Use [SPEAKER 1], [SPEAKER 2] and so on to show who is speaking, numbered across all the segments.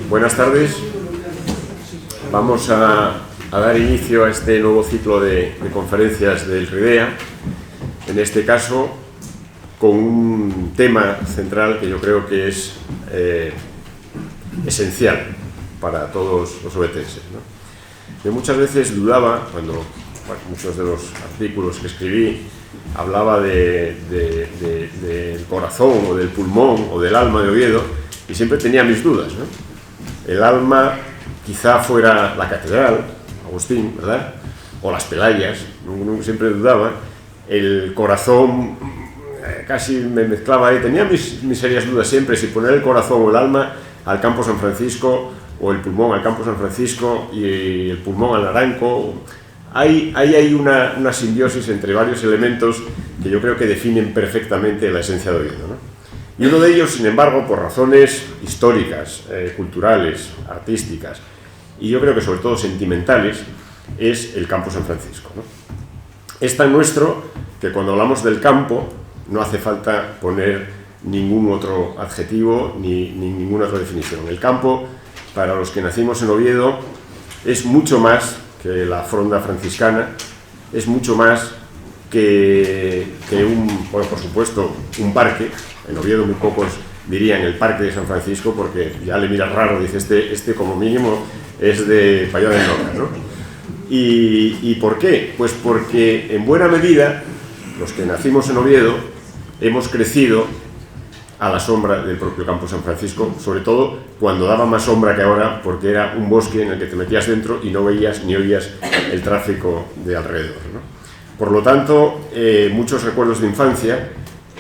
[SPEAKER 1] Buenas tardes. Vamos a dar inicio a este nuevo ciclo de conferencias del RIDEA, en este caso con un tema central que yo creo que es esencial para todos los obetenses, ¿no? Yo muchas veces dudaba, cuando muchos de los artículos que escribí hablaba del corazón o del pulmón o del alma de Oviedo, y siempre tenía mis dudas, ¿no? El alma quizá fuera la catedral, Agustín, ¿verdad? O las Pelayas, siempre dudaba. El corazón casi me mezclaba ahí, tenía mis serias dudas siempre si poner el corazón o el alma al Campo San Francisco o el pulmón al Campo San Francisco y el pulmón al Naranco. Hay una simbiosis entre varios elementos que yo creo que definen perfectamente la esencia de Oviedo, ¿no? Y uno de ellos, sin embargo, por razones históricas, culturales, artísticas y yo creo que sobre todo sentimentales, es el Campo San Francisco, ¿no? Es tan nuestro que cuando hablamos del campo no hace falta poner ningún otro adjetivo ni ninguna otra definición. El campo, para los que nacimos en Oviedo, es mucho más que la fronda franciscana, es mucho más que bueno, por supuesto, un parque. En Oviedo muy pocos dirían el Parque de San Francisco porque ya le miras raro, dice este como mínimo es de Pallá del Norte, ¿no? ¿Y por qué? Pues porque en buena medida los que nacimos en Oviedo hemos crecido a la sombra del propio Campo San Francisco, sobre todo cuando daba más sombra que ahora, porque era un bosque en el que te metías dentro y no veías ni oías el tráfico de alrededor, ¿no? Por lo tanto, muchos recuerdos de infancia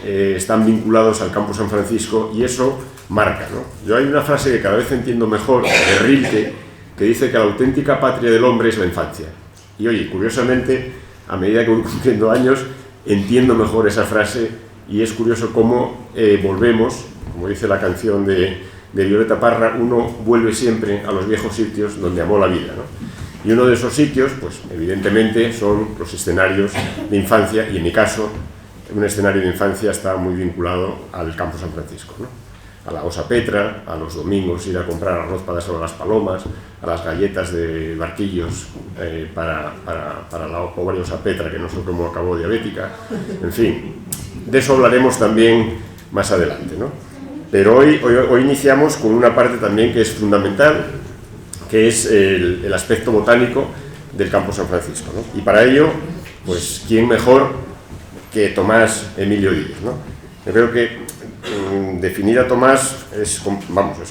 [SPEAKER 1] están vinculados al Campo San Francisco y eso marca, ¿no? Yo hay una frase que cada vez entiendo mejor, de Rilke, que dice que la auténtica patria del hombre es la infancia. Y oye, curiosamente, a medida que voy cumpliendo años, entiendo mejor esa frase y es curioso cómo volvemos, como dice la canción de Violeta Parra, uno vuelve siempre a los viejos sitios donde amó la vida, ¿no? Y uno de esos sitios, pues evidentemente, son los escenarios de infancia y en mi caso, un escenario de infancia está muy vinculado al Campo San Francisco, ¿no? A la Osa Petra, a los domingos ir a comprar arroz para dárselo a las palomas, a las galletas de barquillos para la pobre Osa Petra, que no sé cómo acabó diabética, en fin, de eso hablaremos también más adelante, ¿no? Pero hoy iniciamos con una parte también que es fundamental, que es el aspecto botánico del Campo San Francisco, ¿no? Y para ello, pues, ¿quién mejor que Tomás Emilio Díez, ¿no? Yo creo que definir a Tomás es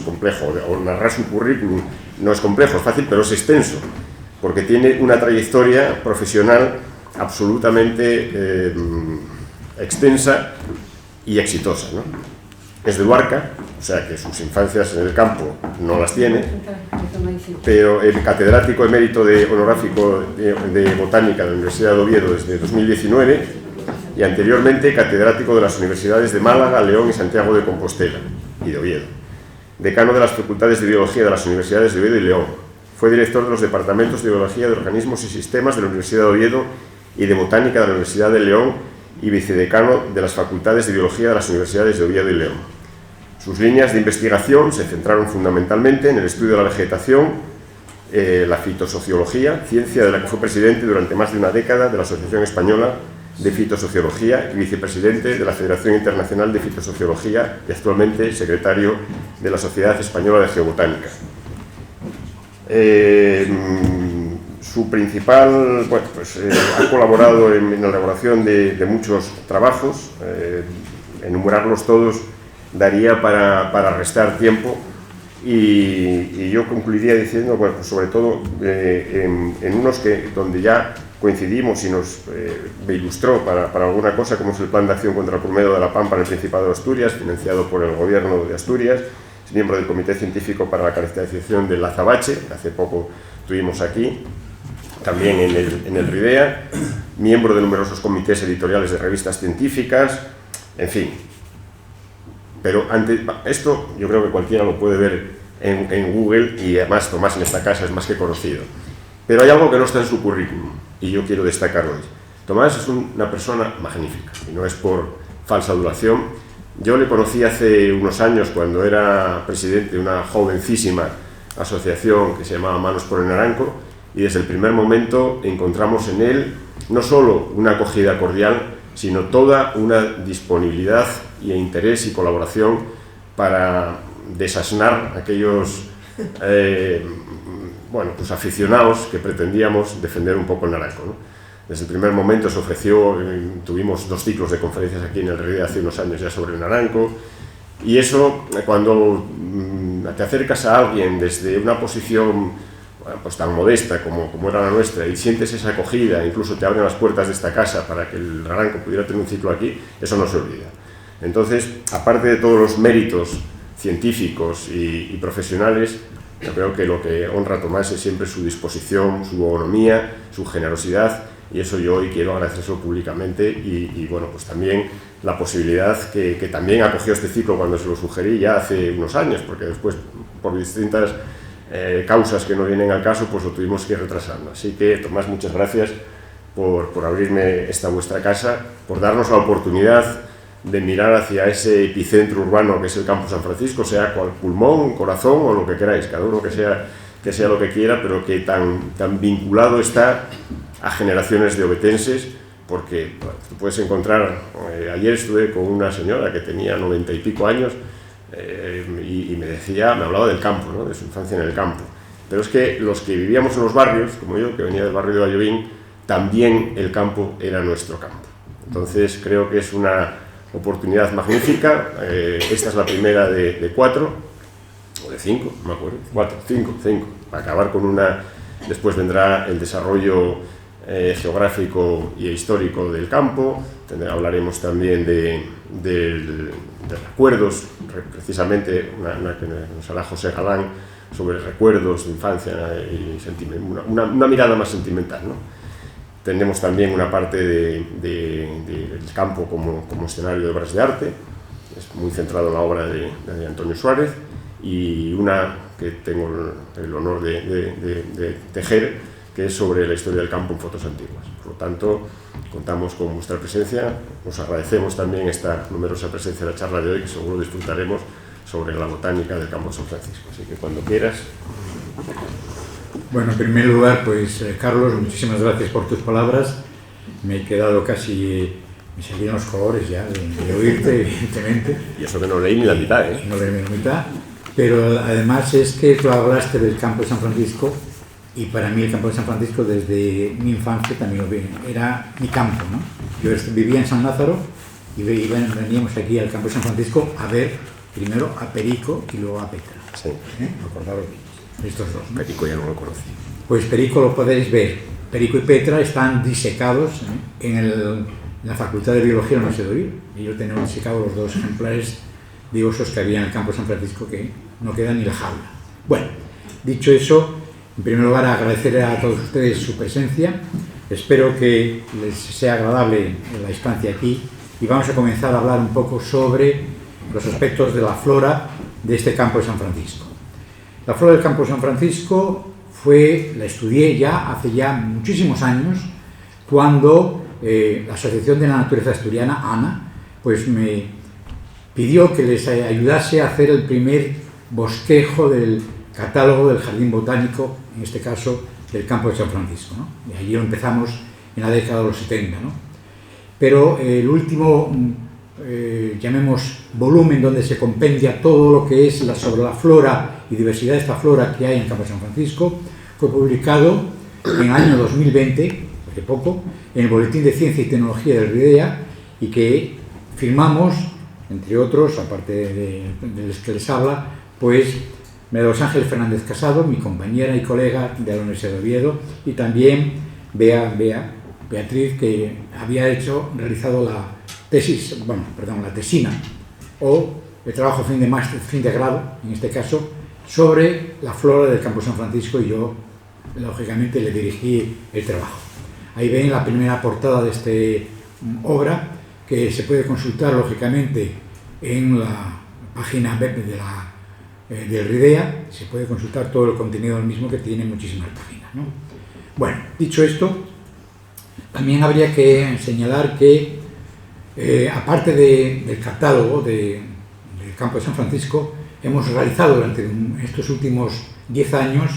[SPEAKER 1] complejo, o narrar su currículum no es complejo, es fácil, pero es extenso, porque tiene una trayectoria profesional absolutamente extensa y exitosa, ¿no? Es de Luarca, o sea que sus infancias en el campo no las tiene, pero el catedrático emérito honorífico de Botánica de la Universidad de Oviedo desde 2019 y anteriormente catedrático de las universidades de Málaga, León y Santiago de Compostela y de Oviedo. Decano de las facultades de Biología de las universidades de Oviedo y León. Fue director de los departamentos de Biología de Organismos y Sistemas de la Universidad de Oviedo y de Botánica de la Universidad de León y vicedecano de las facultades de Biología de las universidades de Oviedo y León. Sus líneas de investigación se centraron fundamentalmente en el estudio de la vegetación, la fitosociología, ciencia de la que fue presidente durante más de una década de la Asociación Española de Fitosociología y vicepresidente de la Federación Internacional de Fitosociología y actualmente secretario de la Sociedad Española de Geobotánica. Su principal, bueno, pues ha colaborado en la elaboración de muchos trabajos, enumerarlos todos daría para restar tiempo y yo concluiría diciendo, bueno, pues sobre todo en unos donde ya coincidimos y nos ilustró para alguna cosa, como es el Plan de Acción contra el Pulmero de la Pampa en el Principado de Asturias, financiado por el Gobierno de Asturias, es miembro del Comité Científico para la Caracterización del azabache, hace poco tuvimos aquí, también en el RIDEA, miembro de numerosos comités editoriales de revistas científicas, en fin. Pero esto yo creo que cualquiera lo puede ver en Google y además Tomás en esta casa es más que conocido. Pero hay algo que no está en su currículum y yo quiero destacar hoy. Tomás es una persona magnífica y no es por falsa adulación. Yo le conocí hace unos años cuando era presidente de una jovencísima asociación que se llamaba Manos por el Naranco, y desde el primer momento encontramos en él no solo una acogida cordial, sino toda una disponibilidad y interés y colaboración para desasnar aquellos pues aficionados que pretendíamos defender un poco el naranco, ¿no? Desde el primer momento se ofreció, tuvimos 2 ciclos de conferencias aquí en el RIDE hace unos años ya sobre el naranco, y eso, cuando te acercas a alguien desde una posición pues tan modesta como era la nuestra, y sientes esa acogida, incluso te abren las puertas de esta casa para que el naranco pudiera tener un ciclo aquí, eso no se olvida. Entonces, aparte de todos los méritos científicos y profesionales, yo creo que lo que honra a Tomás es siempre su disposición, su bonomía, su generosidad, y eso yo hoy quiero agradecérselo públicamente, y bueno, pues también la posibilidad que también acogió este ciclo cuando se lo sugerí ya hace unos años, porque después, por distintas causas que no vienen al caso, pues lo tuvimos que ir retrasando. Así que, Tomás, muchas gracias por abrirme esta vuestra casa, por darnos la oportunidad de mirar hacia ese epicentro urbano que es el Campo San Francisco, sea cual pulmón, corazón o lo que queráis, cada uno que sea lo que quiera, pero que tan vinculado está a generaciones de ovetenses, porque tú puedes encontrar, ayer estuve con una señora que tenía 90 y pico años, y me hablaba del campo, ¿no?, de su infancia en el campo, pero es que los que vivíamos en los barrios, como yo, que venía del barrio de Vallovín, también el campo era nuestro campo. Entonces creo que es una oportunidad magnífica. Esta es la primera de 4 o de 5, no me acuerdo, 5, para acabar con una. Después vendrá el desarrollo geográfico y histórico del campo. Hablaremos también de recuerdos, precisamente una que nos hará José Galán sobre recuerdos de infancia y una mirada más sentimental, ¿no? Tenemos también una parte del campo como escenario de obras de arte, es muy centrado en la obra de Antonio Suárez, y una que tengo el honor de tejer, que es sobre la historia del campo en fotos antiguas. Por lo tanto, contamos con vuestra presencia, os agradecemos también esta numerosa presencia en la charla de hoy, que seguro disfrutaremos, sobre la botánica del Campo de San Francisco. Así que cuando quieras.
[SPEAKER 2] Bueno, en primer lugar, pues Carlos, muchísimas gracias por tus palabras. Me he quedado casi, me salían los colores ya de oírte, evidentemente.
[SPEAKER 1] Y eso que no leí ni la mitad, ¿eh?
[SPEAKER 2] No leí ni la mitad, pero además es que tú hablaste del Campo de San Francisco, y para mí el Campo de San Francisco desde mi infancia también era mi campo, ¿no? Yo vivía en San Lázaro y veníamos aquí al Campo de San Francisco a ver primero a Perico y luego a Petra.
[SPEAKER 1] Sí.
[SPEAKER 2] Acordaros de estos dos, ¿no?
[SPEAKER 1] Perico ya no lo conocí.
[SPEAKER 2] Pues Perico lo podéis ver. Perico y Petra están disecados en la Facultad de Biología de la Universidad de Oviedo. Y yo tengo disecados los 2 ejemplares de osos que había en el Campo de San Francisco, que no queda ni la jaula. Bueno, dicho eso, en primer lugar agradecer a todos ustedes su presencia. Espero que les sea agradable la estancia aquí, y vamos a comenzar a hablar un poco sobre los aspectos de la flora de este Campo de San Francisco. La flora del Campo de San Francisco la estudié hace ya muchísimos años, cuando la Asociación de la Naturaleza Asturiana, ANA, pues me pidió que les ayudase a hacer el primer bosquejo del catálogo del Jardín Botánico, en este caso del Campo de San Francisco, ¿no? Y allí lo empezamos en la década de los 70, ¿no? Pero el último, llamemos volumen, donde se compendia todo lo que es sobre la flora y diversidad de esta flora que hay en el Campo de San Francisco, fue publicado en el año 2020, hace poco, en el Boletín de Ciencia y Tecnología del RIDEA, y que firmamos, entre otros, aparte de los que les habla, pues María Los Ángeles Fernández Casado, mi compañera y colega de la Universidad de Oviedo, y también Beatriz, que había realizado la tesina, o el trabajo fin de grado, en este caso, sobre la flora del Campo de San Francisco, y yo, lógicamente, le dirigí el trabajo. Ahí ven la primera portada de esta obra, que se puede consultar, lógicamente, en la página web del RIDEA. Se puede consultar todo el contenido del mismo, que tiene muchísimas páginas, ¿no? Bueno, dicho esto, también habría que señalar que, aparte del catálogo del Campo de San Francisco, hemos realizado durante estos últimos 10 años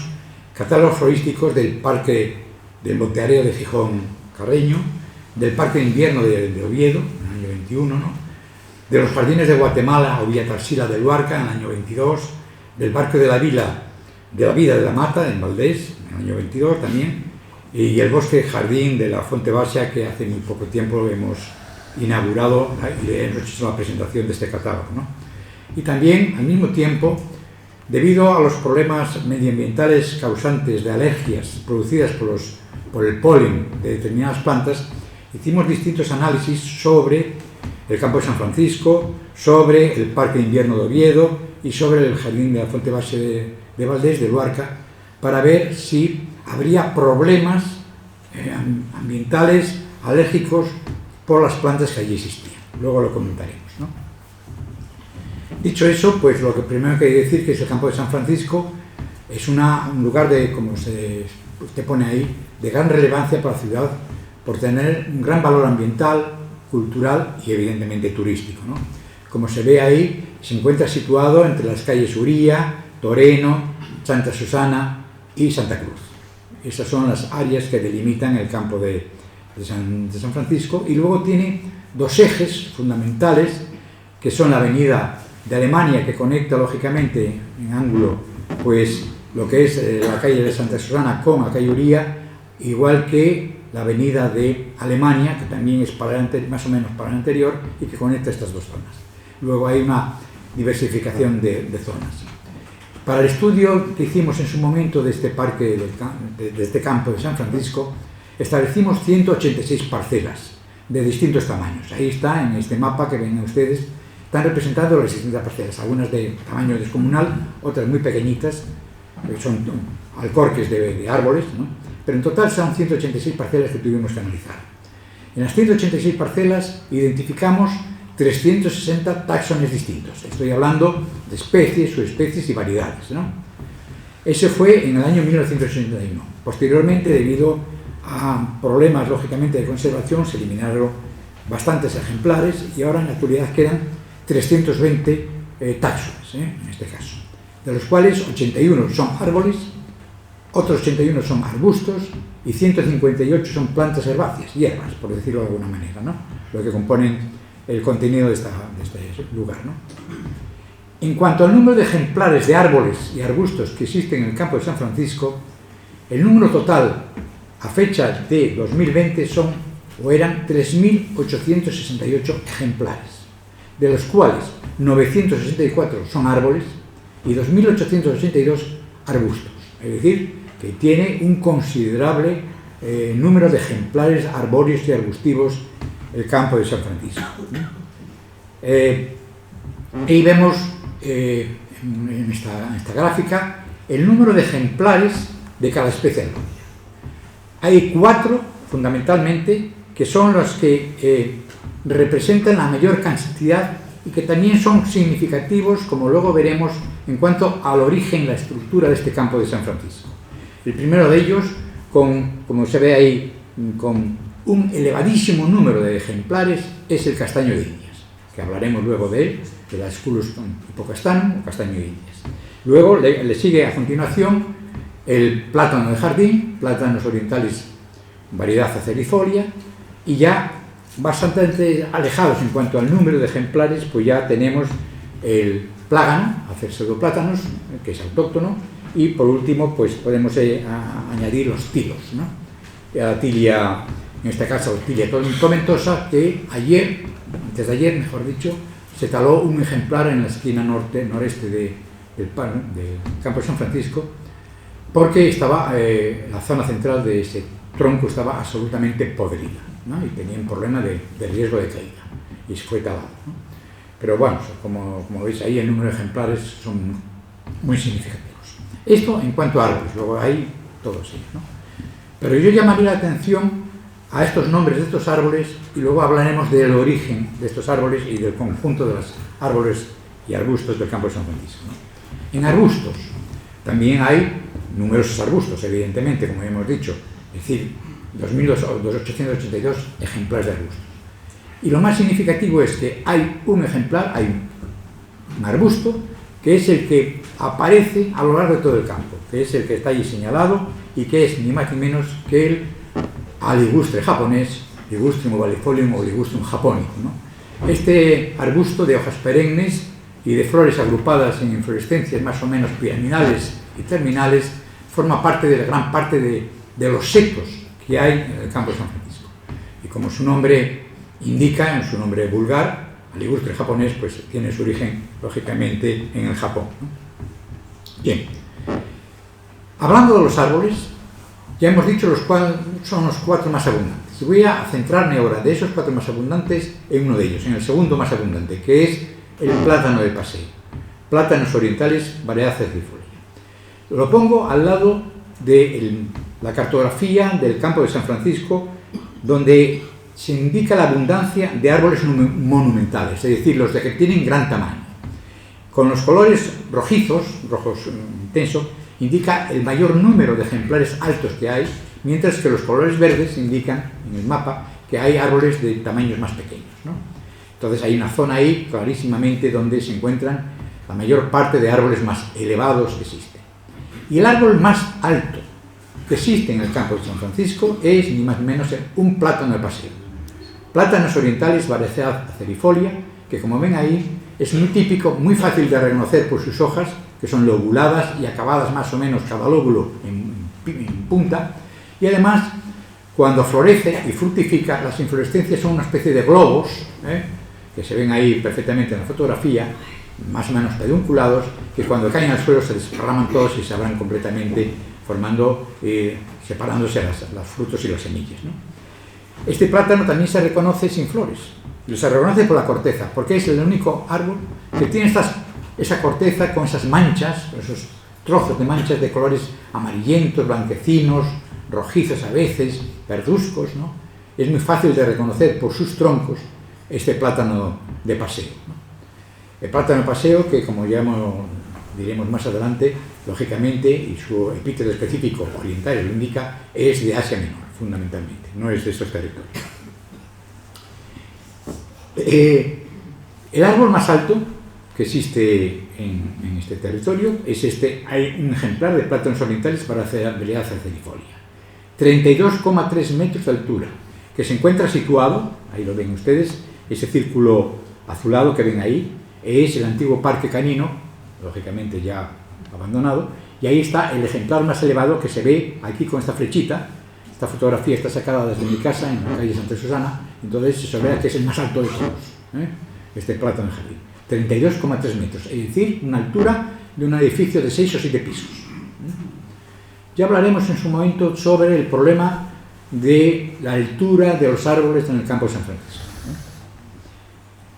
[SPEAKER 2] catálogos florísticos del Parque del Monteareo de Gijón Carreño, del Parque de Invierno de Oviedo, en el año 21, ¿no? De los Jardines de Guatemala o Villa Tarsila de Luarca, en el año 22, del Parque de la Vida de la Mata, en Valdés, en el año 22 también, y el Bosque Jardín de la Fuente Basia, que hace muy poco tiempo hemos inaugurado y hemos hecho la presentación de este catálogo, ¿no? Y también, al mismo tiempo, debido a los problemas medioambientales causantes de alergias producidas por el polen de determinadas plantas, hicimos distintos análisis sobre el Campo de San Francisco, sobre el Parque de Invierno de Oviedo y sobre el Jardín de la Fuente Basia de Valdés, de Luarca, para ver si habría problemas ambientales, alérgicos, por las plantas que allí existían. Luego lo comentaremos, ¿no? Dicho eso, pues lo que primero que hay que decir que es el Campo de San Francisco es un lugar de, como usted pone ahí, de gran relevancia para la ciudad por tener un gran valor ambiental, cultural y evidentemente turístico, ¿no? Como se ve ahí, se encuentra situado entre las calles Uría, Toreno, Santa Susana y Santa Cruz. Esas son las áreas que delimitan el campo de San Francisco, y luego tiene dos ejes fundamentales que son la avenida de Alemania, que conecta lógicamente en ángulo pues lo que es la calle de Santa Susana con la calle Uría, igual que la avenida de Alemania, que también es más o menos para el anterior y que conecta estas dos zonas. Luego hay una diversificación de zonas. Para el estudio que hicimos en su momento de este parque, de este campo de San Francisco, establecimos 186 parcelas de distintos tamaños. Ahí está, en este mapa que ven ustedes, están representadas las distintas parcelas, algunas de tamaño descomunal, otras muy pequeñitas, que son alcorques de árboles, ¿no? Pero en total son 186 parcelas que tuvimos que analizar. En las 186 parcelas identificamos 360 taxones distintos. Estoy hablando de especies, subespecies y variedades, ¿no? Ese fue en el año 1981. Posteriormente, debido a problemas, lógicamente, de conservación, se eliminaron bastantes ejemplares y ahora en la actualidad quedan 320 taxones, en este caso, de los cuales 81 son árboles, otros 81 son arbustos y 158 son plantas herbáceas, hierbas, por decirlo de alguna manera, ¿no? Lo que componen el contenido de este lugar, ¿no? En cuanto al número de ejemplares de árboles y arbustos que existen en el campo de San Francisco, el número total a fecha de 2020 eran 3.868 ejemplares, de los cuales 964 son árboles y 2.882 arbustos. Es decir, que tiene un considerable número de ejemplares arbóreos y arbustivos el campo de San Francisco. Ahí vemos en esta gráfica el número de ejemplares de cada especie arbórea. Hay 4 fundamentalmente que son los que representan la mayor cantidad y que también son significativos, como luego veremos, en cuanto al origen, la estructura de este campo de San Francisco. El primero de ellos, como se ve ahí, con un elevadísimo número de ejemplares, es el castaño de Indias, que hablaremos luego de él, de la Sculus hipocastanum o castaño de Indias. Luego le sigue a continuación el plátano de jardín, Platanus orientalis, variedad acerifolia, y ya bastante alejados en cuanto al número de ejemplares, pues ya tenemos el plágano, Pseudoplátanos, que es autóctono, y por último pues podemos añadir los tilos, ¿no? La tilia, en este caso tilia tomentosa, que antes de ayer, mejor dicho, se taló un ejemplar en la esquina noreste del campo de San Francisco, porque estaba la zona central de ese tronco estaba absolutamente podrida, ¿no? Y tenía un problema de riesgo de caída y se fue talado, ¿no? Pero bueno, como veis ahí, el número de ejemplares son muy significativos. Esto en cuanto a árboles, luego hay todos ellos, ¿no? Pero yo llamaré la atención a estos nombres de estos árboles y luego hablaremos del origen de estos árboles y del conjunto de los árboles y arbustos del campo de San Francisco, ¿no? En arbustos también hay numerosos arbustos, evidentemente, como hemos dicho, es decir, 2.882 ejemplares de arbustos. Y lo más significativo es que hay un ejemplar, hay un arbusto que es el que aparece a lo largo de todo el campo, que es el que está allí señalado y que es ni más ni menos que el aligustre japonés, Ligustrum ovalifolium o Ligustrum japonicum, ¿no? Este arbusto de hojas perennes y de flores agrupadas en inflorescencias más o menos piramidales y terminales forma parte de la gran parte de los setos que hay en el campo de San Francisco. Y como su nombre indica, en su nombre vulgar, aligustre japonés, pues tiene su origen, lógicamente, en el Japón, ¿no? Bien. Hablando de los árboles, ya hemos dicho los cuales son los 4 más abundantes. Y voy a centrarme ahora de esos 4 más abundantes en uno de ellos, en el segundo más abundante, que es el plátano de paseo. Plátanos orientales, variedad cercifolia. Lo pongo al lado de la cartografía del campo de San Francisco, donde se indica la abundancia de árboles monumentales, es decir, los de que tienen gran tamaño. Con los colores rojizos, rojos intensos, indica el mayor número de ejemplares altos que hay, mientras que los colores verdes indican en el mapa que hay árboles de tamaños más pequeños, ¿no? Entonces hay una zona ahí clarísimamente donde se encuentran la mayor parte de árboles más elevados que existen. Y el árbol más alto que existe en el campo de San Francisco es ni más ni menos un plátano de paseo. Plátanos orientales, variedad acerifolia, que como ven ahí es muy típico, muy fácil de reconocer por sus hojas, que son lobuladas y acabadas más o menos cada lóbulo en punta, y además cuando florece y fructifica, las inflorescencias son una especie de globos, que se ven ahí perfectamente en la fotografía, más o menos pedunculados, que cuando caen al suelo se desparraman todos y se abran completamente, formando, separándose los frutos y las semillas, ¿no? Este plátano también se reconoce sin flores, y se reconoce por la corteza, porque es el único árbol que tiene esa corteza con esas manchas, esos trozos de manchas de colores amarillentos, blanquecinos, rojizos a veces, verduzcos, ¿no? Es muy fácil de reconocer por sus troncos este plátano de paseo, ¿no? El plátano de paseo, que como ya diremos más adelante, lógicamente, y su epíteto específico oriental lo indica, es de Asia Menor, fundamentalmente, no es de estos territorios. El árbol más alto que existe en este territorio es hay un ejemplar de plátanos orientales para variedad cercifolia, 32,3 metros de altura, que se encuentra situado, ahí lo ven ustedes, ese círculo azulado que ven ahí, es el antiguo parque canino, lógicamente ya abandonado, y ahí está el ejemplar más elevado que se ve aquí con esta flechita. Esta fotografía está sacada desde mi casa en la calle Santa Susana, entonces se ve que es el más alto de todos, este plátano de jardín, 32,3 metros, es decir, una altura de un edificio de 6 o 7 pisos. Ya hablaremos en su momento sobre el problema de la altura de los árboles en el campo de San Francisco.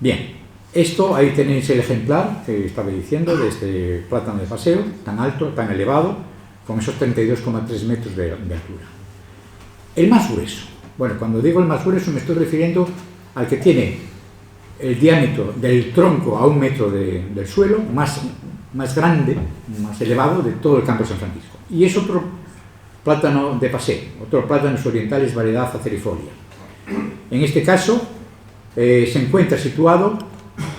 [SPEAKER 2] Bien, esto, ahí tenéis el ejemplar que estaba diciendo de este plátano de paseo, tan alto, tan elevado, con esos 32,3 metros de altura. El más grueso. Bueno, cuando digo el más grueso me estoy refiriendo al que tiene el diámetro del tronco a 1 metro del suelo, más grande, más elevado de todo el campo de San Francisco. Y es otro plátano de paseo, otro plátanos orientales variedad acerifolia. En este caso se encuentra situado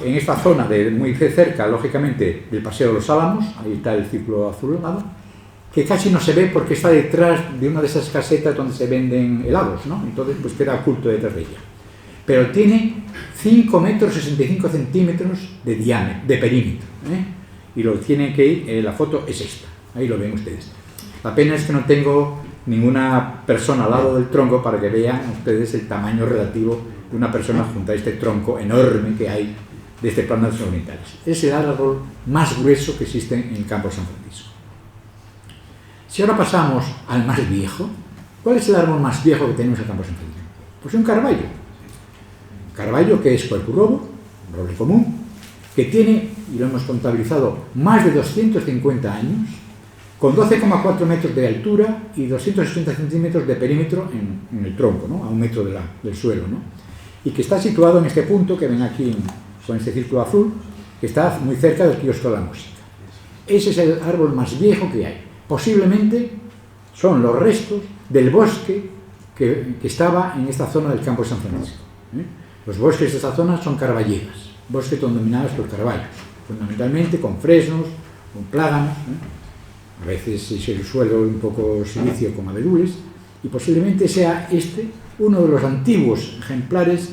[SPEAKER 2] en esta zona muy cerca, lógicamente, del Paseo de los Álamos, ahí está el círculo azulado, que casi no se ve porque está detrás de una de esas casetas donde se venden helados, ¿no? Entonces pues queda oculto detrás de ella. Pero tiene 5 metros 65 centímetros de diámetro, de perímetro, y lo tiene que la foto es esta, ahí lo ven ustedes. La pena es que no tengo ninguna persona al lado del tronco para que vean ustedes el tamaño relativo de una persona junto a este tronco enorme que hay de este plátanos orientales. Es el árbol más grueso que existe en el campo de San Francisco. Si ahora pasamos al más viejo, ¿cuál es el árbol más viejo que tenemos en el campo de San Francisco? Pues un carballo. Carballo, que es Quercus roble común, que tiene, y lo hemos contabilizado, más de 250 años, con 12,4 metros de altura y 260 centímetros de perímetro en el tronco, ¿no? A 1 metro del suelo, ¿no? Y que está situado en este punto que ven aquí con este círculo azul, que está muy cerca del kiosco de la música. Ese es el árbol más viejo que hay. Posiblemente son los restos del bosque que estaba en esta zona del campo de San Francisco. Los bosques de esta zona son carballeras, bosques dominados por carballos. fundamentalmente con fresnos, con plátanos, a veces es el suelo un poco silicio con abedules, y posiblemente sea este uno de los antiguos ejemplares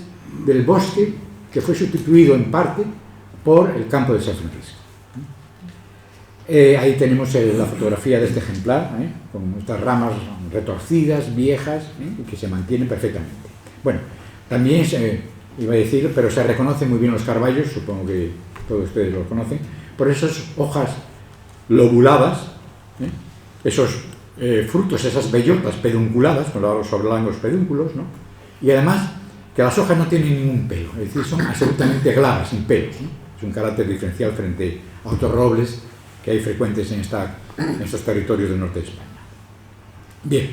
[SPEAKER 2] del bosque que fue sustituido en parte por el campo de San Francisco. Ahí tenemos la fotografía de este ejemplar, con estas ramas retorcidas, viejas, y que se mantienen perfectamente. Bueno, también iba a decir, pero se reconocen muy bien los carballos, supongo que todos ustedes los conocen, por esas hojas lobuladas, esos frutos, esas bellotas pedunculadas, cuando hablo sobre los pedúnculos, ¿no? Y además que las hojas no tienen ningún pelo, es decir, son absolutamente glabras, sin pelos, ¿no? Es un carácter diferencial frente a otros robles que hay frecuentes en estos territorios del norte de España. Bien,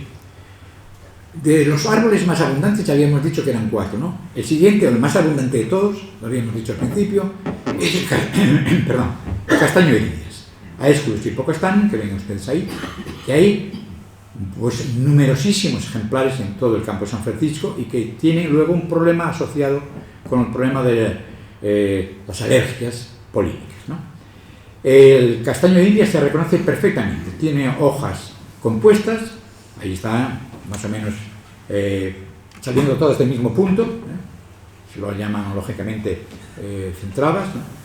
[SPEAKER 2] de los árboles más abundantes ya habíamos dicho que eran 4, ¿no? El siguiente, o el más abundante de todos, lo habíamos dicho al principio, es el castaño de Indias. Aesculus hipocastanum, que ven ustedes ahí, que hay pues numerosísimos ejemplares en todo el campo de San Francisco y que tienen luego un problema asociado con el problema de las alergias polínicas, ¿no? El castaño de India se reconoce perfectamente, tiene hojas compuestas, ahí está más o menos saliendo todas del mismo punto, se lo llaman lógicamente centradas, ¿no?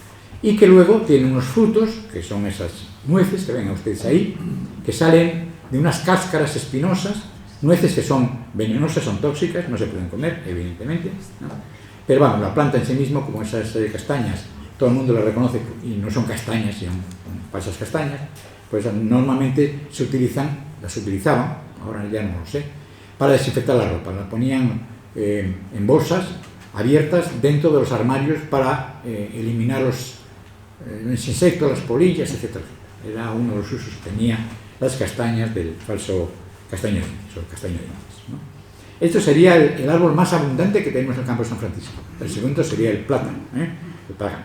[SPEAKER 2] Y que luego tiene unos frutos, que son esas nueces que ven ustedes ahí, que salen de unas cáscaras espinosas, nueces que son venenosas, son tóxicas, no se pueden comer, evidentemente, ¿no? Pero vamos, la planta en sí mismo, como esas castañas, todo el mundo las reconoce y no son castañas, sino falsas castañas, pues normalmente las utilizaban, ahora ya no lo sé, para desinfectar la ropa. Las ponían en bolsas abiertas dentro de los armarios para eliminar los insectos, las polillas, etc. Era uno de los usos que tenía las castañas del falso castaño de Indias, o el castaño de Indias, ¿no? Esto sería el árbol más abundante que tenemos en el campo de San Francisco. El segundo sería el plátano, el plátano.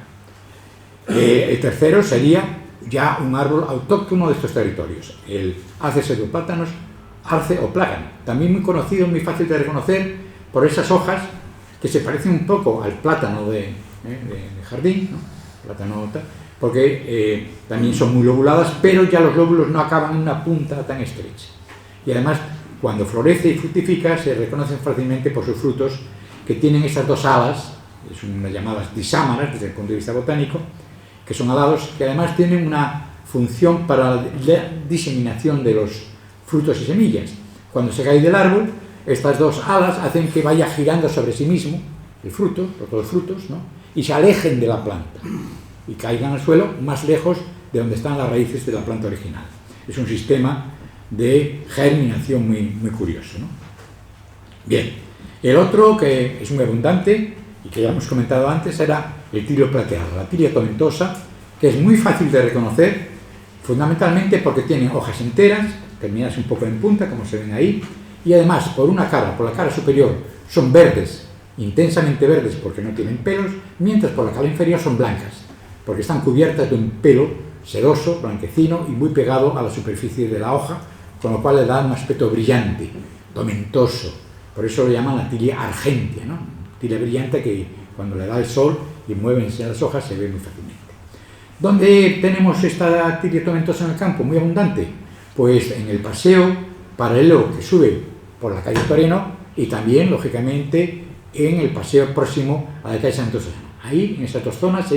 [SPEAKER 2] El tercero sería ya un árbol autóctono de estos territorios, el Arce pseudoplátanos, arce o plátano, también muy conocido, muy fácil de reconocer por esas hojas que se parecen un poco al plátano de jardín, ¿no? Plátano, porque también son muy lobuladas, pero ya los lóbulos no acaban en una punta tan estrecha. Y además, cuando florece y fructifica, se reconocen fácilmente por sus frutos, que tienen esas dos alas, son las llamadas disámaras desde el punto de vista botánico, que son alados, que además tienen una función para la diseminación de los frutos y semillas. Cuando se cae del árbol, estas dos alas hacen que vaya girando sobre sí mismo el fruto, los frutos, ¿no? Y se alejen de la planta y caigan al suelo más lejos de donde están las raíces de la planta original. Es un sistema de germinación muy curioso, ¿no? Bien, el otro que es muy abundante y que ya hemos comentado antes era el tirio plateado, la tilia tomentosa, que es muy fácil de reconocer, fundamentalmente porque tiene hojas enteras, terminadas un poco en punta, como se ven ahí, y además por la cara superior son verdes, intensamente verdes porque no tienen pelos, mientras por la cara inferior son blancas, porque están cubiertas de un pelo sedoso, blanquecino y muy pegado a la superficie de la hoja, con lo cual le da un aspecto brillante, tomentoso. Por eso lo llaman la tilia argentea, ¿no? Tilia brillante que cuando le da el sol y muevense las hojas se ve muy fácilmente. ¿Dónde tenemos esta tilia tomentosa en el campo? Muy abundante. Pues en el paseo paralelo que sube por la calle Toreno y también, lógicamente, en el paseo próximo a la calle Santo Serrano. Ahí, en esas dos zonas,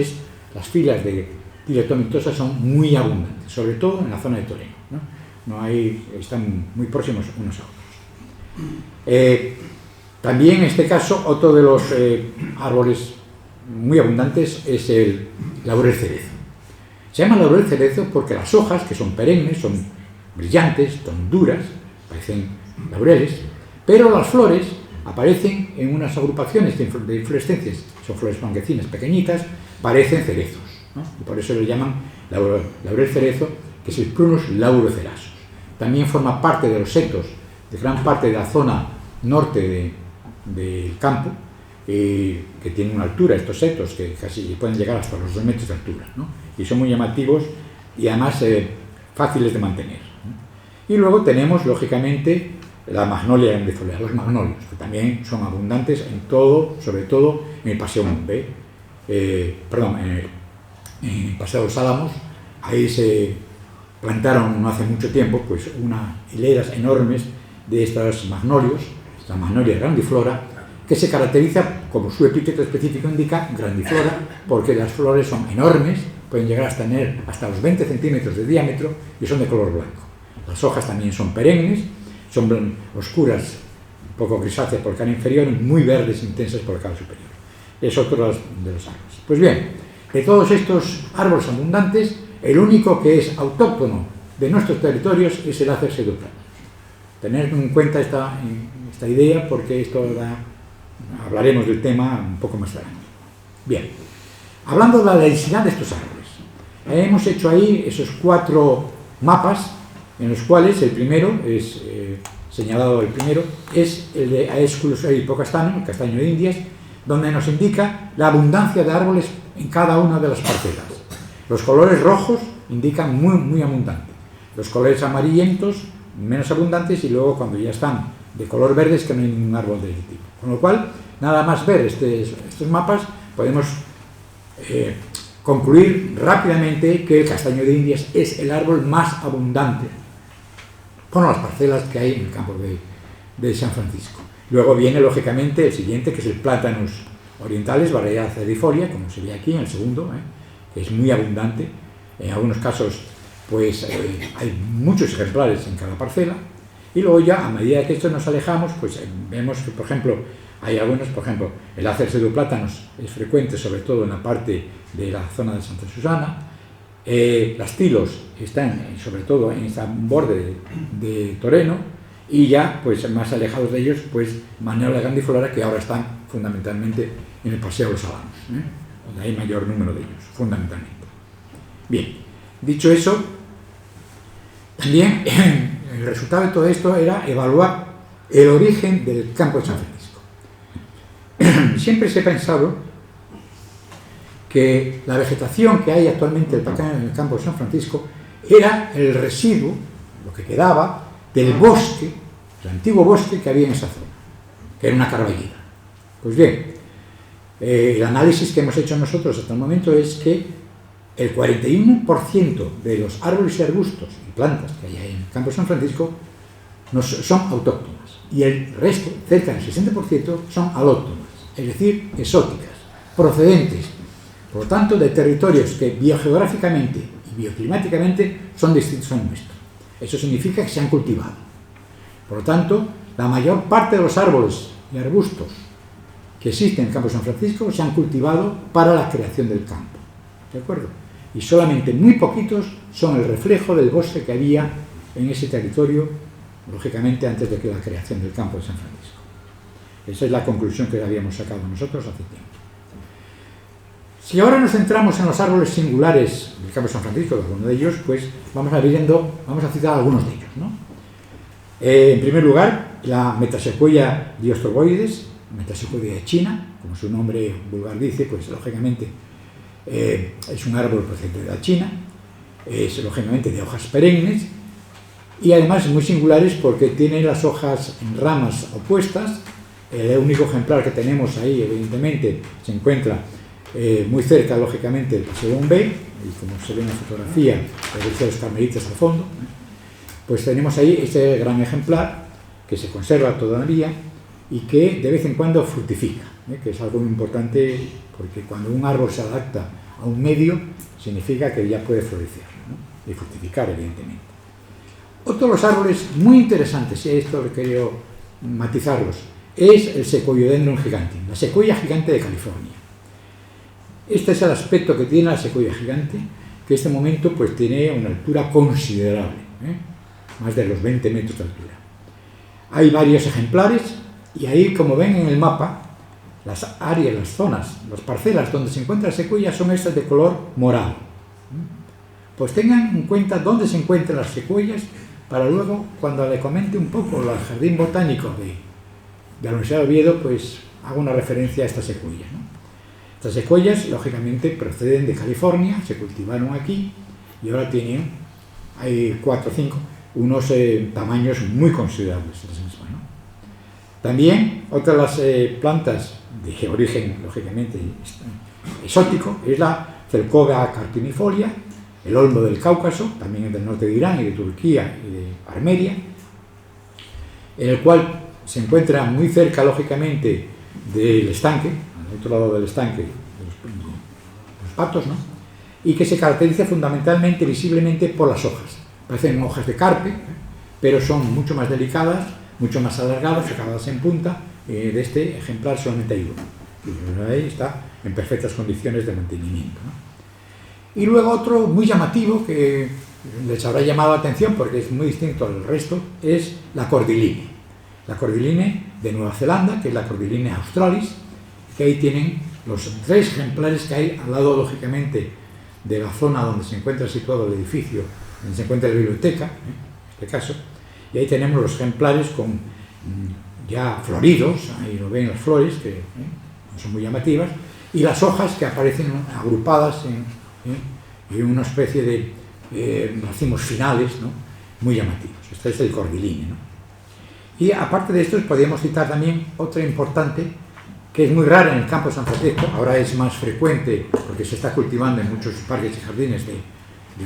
[SPEAKER 2] las filas de tilia tomentosa son muy abundantes, sobre todo en la zona de Toreno, ¿no? Están muy próximos unos a otros. También en este caso, otro de los árboles muy abundantes es el laurel cerezo. Se llama laurel cerezo porque las hojas, que son perennes, son brillantes, son duras, parecen laureles, pero las flores aparecen en unas agrupaciones de inflorescencias, son flores blanquecinas pequeñitas, parecen cerezos, ¿no? Y por eso le llaman laurel cerezo, que es el Prunus laurocerasus. También forma parte de los setos de gran parte de la zona norte del campo, que tienen una altura, estos setos, que casi pueden llegar hasta los 2 metros de altura, ¿no? Y son muy llamativos y además fáciles de mantener, ¿no? Y luego tenemos, lógicamente, la magnolia grandiflora, los magnolios, que también son abundantes en todo, sobre todo en el Paseo Monbe, en en Paseo de los Álamos, ahí se plantaron no hace mucho tiempo pues unas hileras enormes de estos magnolios, la magnolia grandiflora, que se caracteriza, como su epíteto específico indica, grandiflora, porque las flores son enormes, pueden llegar a tener hasta los 20 centímetros de diámetro y son de color blanco. Las hojas también son perennes, son oscuras, un poco grisáceas por el cara inferior y muy verdes intensas por el cara superior. Es otro de los árboles. Pues bien, de todos estos árboles abundantes, el único que es autóctono de nuestros territorios es el Acer pseudoplanus. Tener en cuenta esta idea porque esto hablaremos del tema un poco más adelante. Bien, hablando de la densidad de estos árboles, hemos hecho ahí esos 4 mapas en los cuales el primero es señalado, el primero es el de Aesculus hippocastano, el castaño de Indias, donde nos indica la abundancia de árboles en cada una de las parcelas. Los colores rojos indican muy abundante, los colores amarillentos menos abundantes, y luego cuando ya están de color verde es que no hay ningún árbol de ese tipo. Con lo cual, nada más ver estos mapas, podemos concluir rápidamente que el castaño de Indias es el árbol más abundante con las parcelas que hay en el campo de San Francisco. Luego viene, lógicamente, el siguiente, que es el Platanus orientalis, variedad cerifolia, como se ve aquí en el segundo, que es muy abundante. En algunos casos, pues hay muchos ejemplares en cada parcela. Y luego ya, a medida que esto nos alejamos, pues vemos que, por ejemplo, hay algunos, por ejemplo, el Acer pseudoplátanos es frecuente, sobre todo en la parte de la zona de Santa Susana. Las tilos están, sobre todo, en este borde de Toreno, y ya, pues más alejados de ellos, pues Magnolia grandiflora, que ahora están fundamentalmente en el Paseo de los Álamos, donde hay mayor número de ellos, fundamentalmente. Bien, dicho eso, también el resultado de todo esto era evaluar el origen del campo de San Francisco. Siempre se ha pensado que la vegetación que hay actualmente en el campo de San Francisco era el residuo, lo que quedaba, del bosque, el antiguo bosque que había en esa zona, que era una carballera. Pues bien, el análisis que hemos hecho nosotros hasta el momento es que el 41% de los árboles y arbustos y plantas que hay en el campo de San Francisco son autóctonas, y el resto, cerca del 60%, son alóctonas, es decir, exóticas, procedentes, por lo tanto, de territorios que biogeográficamente y bioclimáticamente son distintos al nuestro. Eso significa que se han cultivado. Por lo tanto, la mayor parte de los árboles y arbustos que existen en el campo de San Francisco se han cultivado para la creación del campo. ¿De acuerdo? Y solamente muy poquitos son el reflejo del bosque que había en ese territorio, lógicamente antes de que la creación del campo de San Francisco. Esa es la conclusión que habíamos sacado nosotros hace tiempo. Si ahora nos centramos en los árboles singulares del campo de San Francisco, de alguno de ellos, pues vamos a citar algunos de ellos, ¿no? En primer lugar, la Metasequoia diostroboides, Metasequoia de China, como su nombre vulgar dice, pues lógicamente es un árbol procedente de la China, es lógicamente de hojas perennes, y además muy singulares porque tiene las hojas en ramas opuestas. El único ejemplar que tenemos ahí, evidentemente, se encuentra muy cerca, lógicamente, del Paseo B, y como se ve en la fotografía, la iglesia de los Carmelitas al fondo, pues tenemos ahí este gran ejemplar que se conserva todavía y que de vez en cuando fructifica, que es algo muy importante, porque cuando un árbol se adapta a un medio, significa que ya puede florecer, ¿no? Y fructificar, evidentemente. Otro de los árboles muy interesantes, y esto he querido matizarlos, es el Sequoiadendron giganteum, la secuoya gigante de California. Este es el aspecto que tiene la secuoya gigante, que en este momento pues tiene una altura considerable, más de los 20 metros de altura. Hay varios ejemplares, y ahí, como ven en el mapa, las áreas, las zonas, las parcelas donde se encuentra la secuoya son estas de color morado. Pues tengan en cuenta dónde se encuentran las secuoyas, para luego, cuando le comente un poco el jardín botánico de la Universidad de Oviedo, pues hago una referencia a estas secuoyas, ¿no? Estas secuoyas, lógicamente, proceden de California, se cultivaron aquí, y ahora hay 4 o 5, unos tamaños muy considerables, ¿no? También, otra de las plantas de origen, lógicamente, exótico, es la Celcoga carpinifolia, el olmo del Cáucaso, también del norte de Irán y de Turquía y de Armenia, en el cual se encuentra muy cerca, lógicamente, del estanque, al otro lado del estanque, los patos, ¿no? Y que se caracteriza fundamentalmente, visiblemente, por las hojas. Parecen hojas de carpe, pero son mucho más delicadas, mucho más alargadas, acabadas en punta. De este ejemplar solamente hay uno. Y ahí está en perfectas condiciones de mantenimiento, ¿no? Y luego otro muy llamativo que les habrá llamado la atención porque es muy distinto al resto, es la cordyline. La cordyline de Nueva Zelanda, que es la Cordyline australis, que ahí tienen los 3 ejemplares que hay al lado, lógicamente, de la zona donde se encuentra situado el edificio, donde se encuentra la biblioteca, en este caso, y ahí tenemos los ejemplares con ya floridos, ahí lo ven las flores, que son muy llamativas, y las hojas que aparecen agrupadas en una especie de racimos finales, ¿no? Muy llamativos. Este es el cordyline, ¿no? Y aparte de estos podríamos citar también otra importante, que es muy rara en el campo de San Francisco, ahora es más frecuente porque se está cultivando en muchos parques y jardines de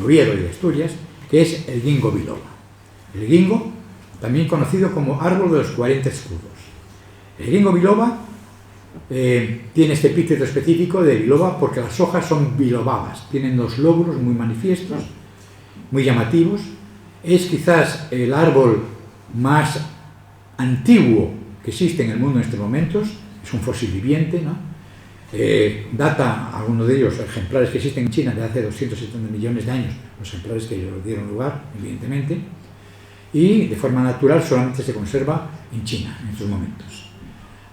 [SPEAKER 2] Oviedo y de Asturias, que es el Ginkgo biloba. El Ginkgo, también conocido como árbol de los 40 escudos. El Ginkgo biloba tiene este epíteto específico de biloba porque las hojas son bilobabas, tienen 2 lóbulos muy manifiestos, muy llamativos. Es quizás el árbol más antiguo que existe en el mundo en estos momentos, es un fósil viviente, ¿no? Data algunos de ellos, ejemplares que existen en China de hace 270 millones de años, los ejemplares que le dieron lugar, evidentemente, y de forma natural solamente se conserva en China en estos momentos.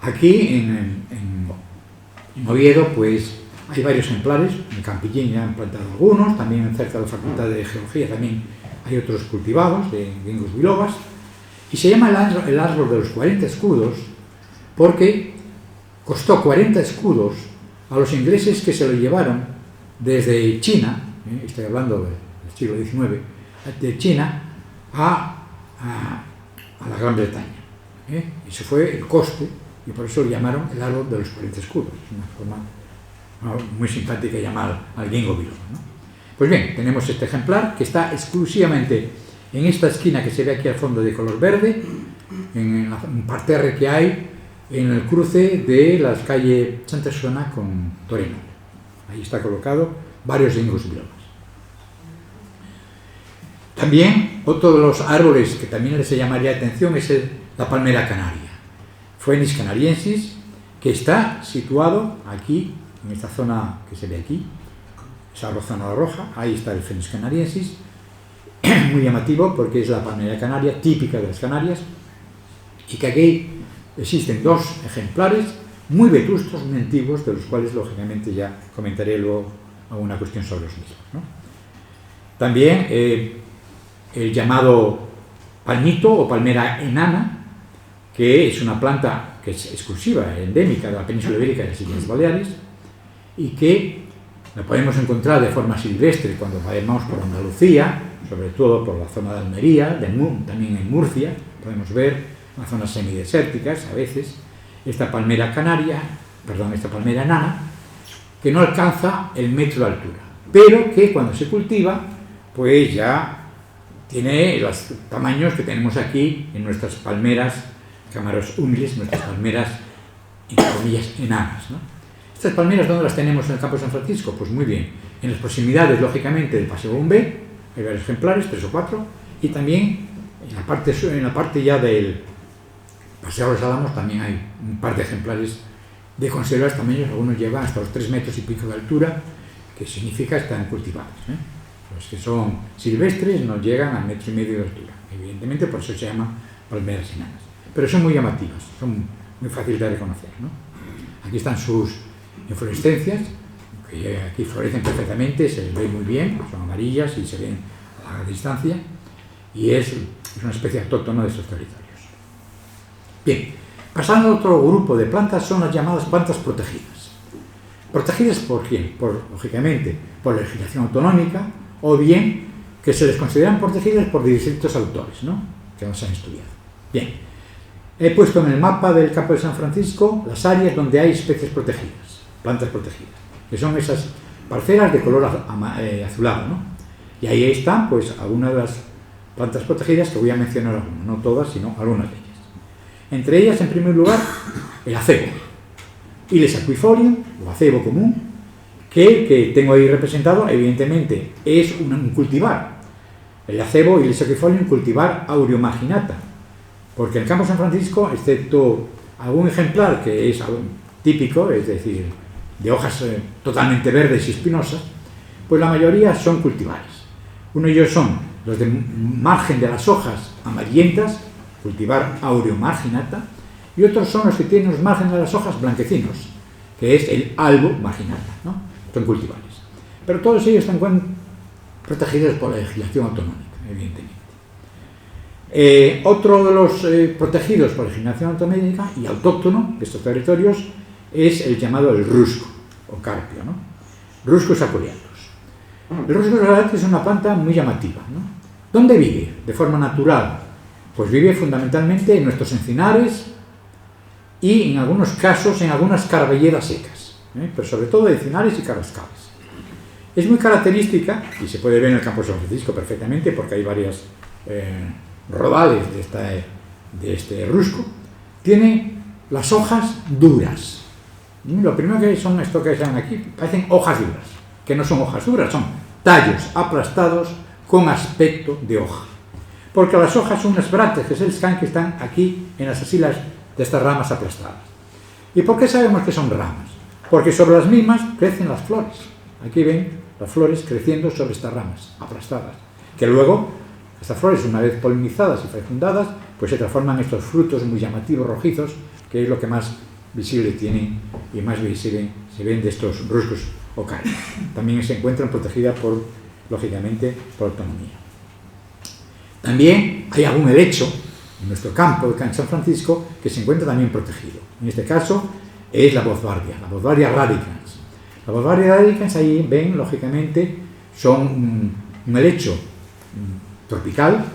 [SPEAKER 2] Aquí en Oviedo pues hay varios ejemplares, en Campillín ya han plantado algunos, también cerca de la Facultad de Geología también hay otros cultivados de Ginkgo bilobas, y se llama el árbol de los 40 escudos porque costó 40 escudos a los ingleses que se lo llevaron desde China, estoy hablando del siglo XIX, de China a la Gran Bretaña. Ese fue el coste, y por eso lo llamaron el árbol de los 40 escudos. Es una forma muy simpática de llamar al Ginkgo biloba, ¿no? Pues bien, tenemos este ejemplar que está exclusivamente en esta esquina que se ve aquí al fondo de color verde, en un parterre que hay en el cruce de las calles Santa Susana con Toreno. Ahí está colocado varios Ginkgo bilobas. También otro de los árboles que también les llamaría la atención es la palmera canaria, Phoenix canariensis, que está situado aquí, en esta zona que se ve aquí, esa zona roja, ahí está el Phoenix canariensis, muy llamativo porque es la palmera canaria típica de las Canarias, y que aquí existen 2 ejemplares muy vetustos, muy antiguos, de los cuales lógicamente ya comentaré luego alguna cuestión sobre los mismos, ¿no? También el llamado palmito o palmera enana, que es una planta que es exclusiva, endémica de la península ibérica y de las Islas Baleares, y que la podemos encontrar de forma silvestre cuando vayamos por Andalucía, sobre todo por la zona de Almería, también en Murcia, podemos ver las zonas semidesérticas a veces, esta palmera enana, que no alcanza el 1 metro de altura, pero que cuando se cultiva, pues ya tiene los tamaños que tenemos aquí en nuestras palmeras, Cámaros humiles, nuestras palmeras, entre comillas, enanas, ¿no? Estas palmeras, ¿dónde las tenemos en el campo de San Francisco? Pues muy bien, en las proximidades, lógicamente, del Paseo Bombé, hay varios ejemplares, 3 o 4, y también en la parte ya del Paseo de los Álamos también hay un par de ejemplares de conservas tamaños, algunos llevan hasta los 3 metros y pico de altura, que significa están cultivados, ¿eh? Los que son silvestres no llegan al 1,5 metros de altura, evidentemente por eso se llaman palmeras enanas, pero son muy llamativas, son muy fáciles de reconocer, ¿no? Aquí están sus inflorescencias, que aquí florecen perfectamente, se les ve muy bien, son amarillas y se ven a larga distancia, y es una especie autóctona de estos territorios. Bien, pasando a otro grupo de plantas, son las llamadas plantas protegidas. ¿Protegidas por quién? Lógicamente, por la legislación autonómica, o bien que se les consideran protegidas por distintos autores, ¿no?, que nos han estudiado. Bien, he puesto en el mapa del campo de San Francisco las áreas donde hay especies protegidas, plantas protegidas, que son esas parcelas de color azulado, ¿no? Y ahí están, pues, algunas de las plantas protegidas que voy a mencionar algunas, no todas, sino algunas de ellas. Entre ellas, en primer lugar, el acebo, Iles aquifolium, o acebo común, que tengo ahí representado, evidentemente, es un cultivar. El acebo, Iles aquifolium, cultivar Aureomarginata, porque en el campo San Francisco, excepto algún ejemplar que es típico, es decir, de hojas totalmente verdes y espinosas, pues la mayoría son cultivares. Uno de ellos son los de margen de las hojas amarillentas, cultivar Aureomarginata, y otros son los que tienen los márgenes de las hojas blanquecinos, que es el Albo marginata, ¿no? Son cultivares. Pero todos ellos están protegidos por la legislación autonómica, evidentemente. Otro de los protegidos por la legislación autonómica y autóctono de estos territorios es el llamado el rusco, o carpio, ¿no? Ruscus acoriatus. El Ruscus acoriatus es una planta muy llamativa, ¿no? ¿Dónde vive? De forma natural. Pues vive fundamentalmente en nuestros encinares y en algunos casos en algunas carballedas secas, pero sobre todo encinares y carrascales. Es muy característica, y se puede ver en el campo San Francisco perfectamente, porque hay varias rodales de este rusco. Tiene las hojas duras. Lo primero que son esto que ven aquí, parecen hojas duras, que no son hojas duras, son tallos aplastados con aspecto de hoja. Porque las hojas son unas brácteas que están aquí en las axilas de estas ramas aplastadas. ¿Y por qué sabemos que son ramas? Porque sobre las mismas crecen las flores. Aquí ven las flores creciendo sobre estas ramas aplastadas, que luego estas flores, una vez polinizadas y fecundadas, pues se transforman en estos frutos muy llamativos, rojizos, que es lo que más visible tienen y más visible se ven de estos ruscos o carpios. También se encuentran protegidas lógicamente, por autonomía. También hay algún helecho en nuestro campo de San Francisco que se encuentra también protegido. En este caso es la Boswellia radicans. La Boswellia radicans, ahí ven, lógicamente, son un helecho tropical,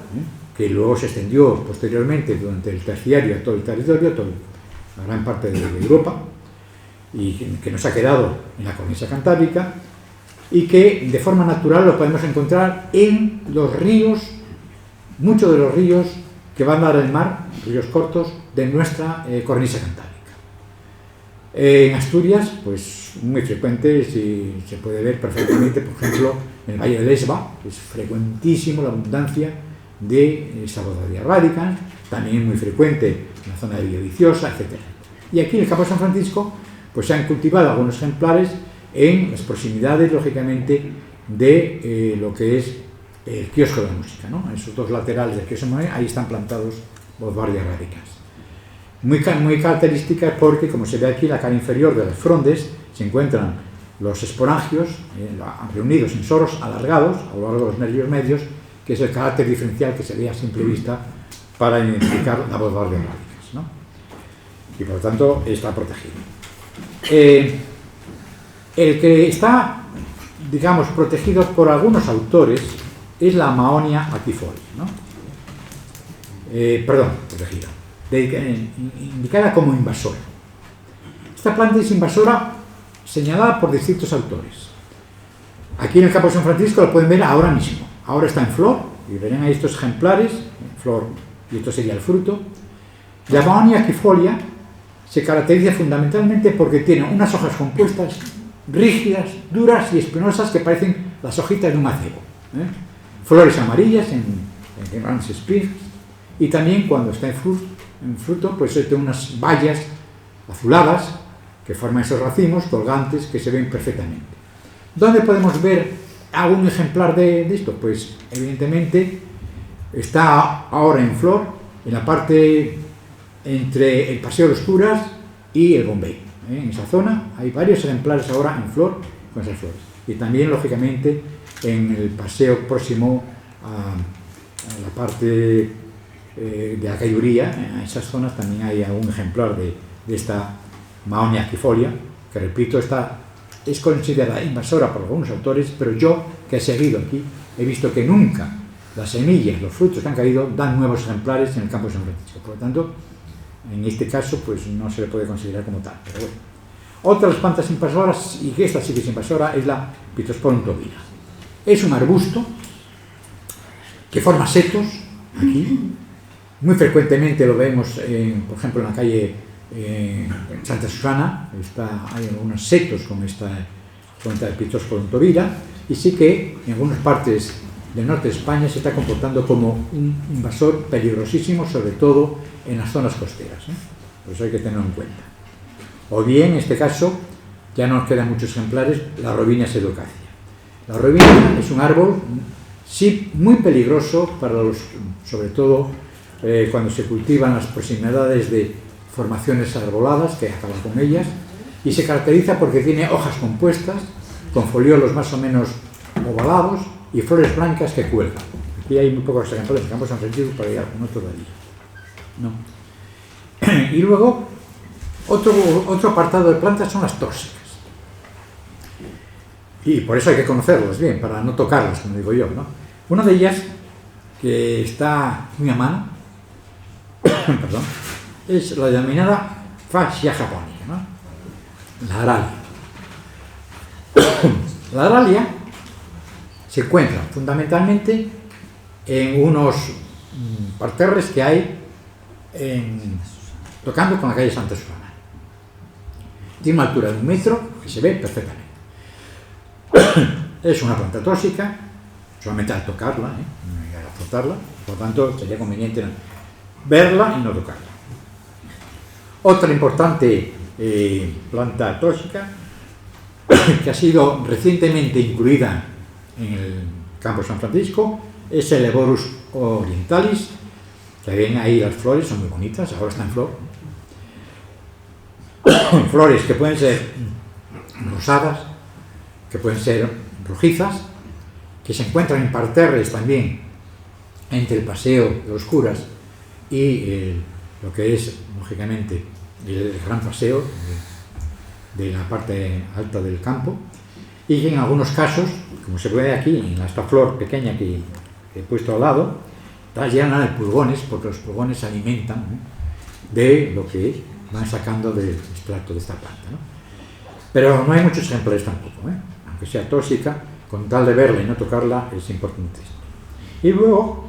[SPEAKER 2] que luego se extendió posteriormente durante el terciario a todo el territorio, la gran parte de Europa, y que nos ha quedado en la cornisa cantábrica, y que de forma natural lo podemos encontrar en los ríos, muchos de los ríos que van a dar el mar, ríos cortos, de nuestra cornisa cantábrica. En Asturias, pues muy frecuente, se puede ver perfectamente, por ejemplo, en el Valle del Esba, es frecuentísimo la abundancia de esta Boswellia radicans, también muy frecuente en la zona de Villaviciosa, etc. Y aquí en el campo de San Francisco, pues se han cultivado algunos ejemplares en las proximidades, lógicamente, de lo que es el kiosco de la música, ¿no? En esos dos laterales del kiosco de la música, ahí están plantados Boswellia radicans. Muy características porque, como se ve aquí, en la cara inferior de las frondes se encuentran los esporangios reunidos en soros alargados a lo largo de los nervios medios, que es el carácter diferencial que se ve a simple vista para identificar la Boswellia radicans, ¿no? Y por lo tanto está protegido. El que está, digamos, protegido por algunos autores es la Mahonia aquifolia, ¿no? Protegida, indicada como invasora. Esta planta es invasora señalada por distintos autores. Aquí en el campo de San Francisco lo pueden ver ahora mismo. Ahora está en flor, y verán ahí estos ejemplares, en flor, y esto sería el fruto. La Mahonia aquifolia se caracteriza fundamentalmente porque tiene unas hojas compuestas rígidas, duras y espinosas que parecen las hojitas de un acebo. Flores amarillas en grandes espigas, y también cuando está en fruto, pues tiene unas bayas azuladas que forman esos racimos colgantes que se ven perfectamente. ¿Dónde podemos ver algún ejemplar de esto? Pues evidentemente está ahora en flor en la parte entre el Paseo de los Curas y el Bombay. En esa zona hay varios ejemplares ahora en flor con esas flores. Y también, lógicamente, en el paseo próximo a la parte de la Cayuría, en esas zonas también hay algún ejemplar de esta Mahonia aquifolia, que repito, es considerada invasora por algunos autores, pero yo, que he seguido aquí, he visto que nunca las semillas, los frutos que han caído, dan nuevos ejemplares en el campo de San Francisco. Por lo tanto, en este caso, pues no se le puede considerar como tal. Pero bueno. Otra de las plantas invasoras, y que esta sí que es invasora, es la Pittosporum tobira. Es un arbusto que forma setos aquí. Muy frecuentemente lo vemos, por ejemplo, en la calle en Santa Susana. Hay algunos setos con esta Pittosporum tobira, y sí que en algunas partes del norte de España se está comportando como un invasor peligrosísimo, sobre todo en las zonas costeras, ¿eh? Por eso hay que tenerlo en cuenta. O bien, en este caso, ya no nos quedan muchos ejemplares, la Robinia pseudoacacia. La Robinia es un árbol, sí, muy peligroso para sobre todo cuando se cultivan las proximidades de formaciones arboladas, que acaban con ellas, y se caracteriza porque tiene hojas compuestas, con foliolos más o menos ovalados y flores blancas que cuelgan. Aquí hay muy pocos ejemplares en Campo San Francisco, pero hay alguno todavía. ¿No? Y luego, otro apartado de plantas son las tóxicas. Y por eso hay que conocerlas bien, para no tocarlas, como digo yo, ¿no? Una de ellas, que está muy a mano, perdón, es la denominada Fuchsia japonica, ¿no? La aralia. La aralia se encuentra fundamentalmente en unos parterres que hay tocando con la calle Santa Susana. Tiene una altura de 1 metro que se ve perfectamente. Es una planta tóxica, solamente al tocarla, no al frotarla, por lo tanto sería conveniente verla y no tocarla. Otra importante planta tóxica que ha sido recientemente incluida en el Campo San Francisco es el Levorus orientalis, que ven ahí las flores, son muy bonitas, ahora está en flor. Flores que pueden ser rosadas, que pueden ser rojizas, que se encuentran en parterres también entre el Paseo de los Curas y lo que es, lógicamente, el gran paseo de la parte alta del campo, y que en algunos casos, como se ve aquí en esta flor pequeña que he puesto al lado, está llena de pulgones, porque los pulgones se alimentan, ¿no?, de lo que van sacando del extracto de esta planta, ¿no? Pero no hay muchos ejemplares tampoco, ¿eh? Aunque sea tóxica, con tal de verla y no tocarla es importante. Y luego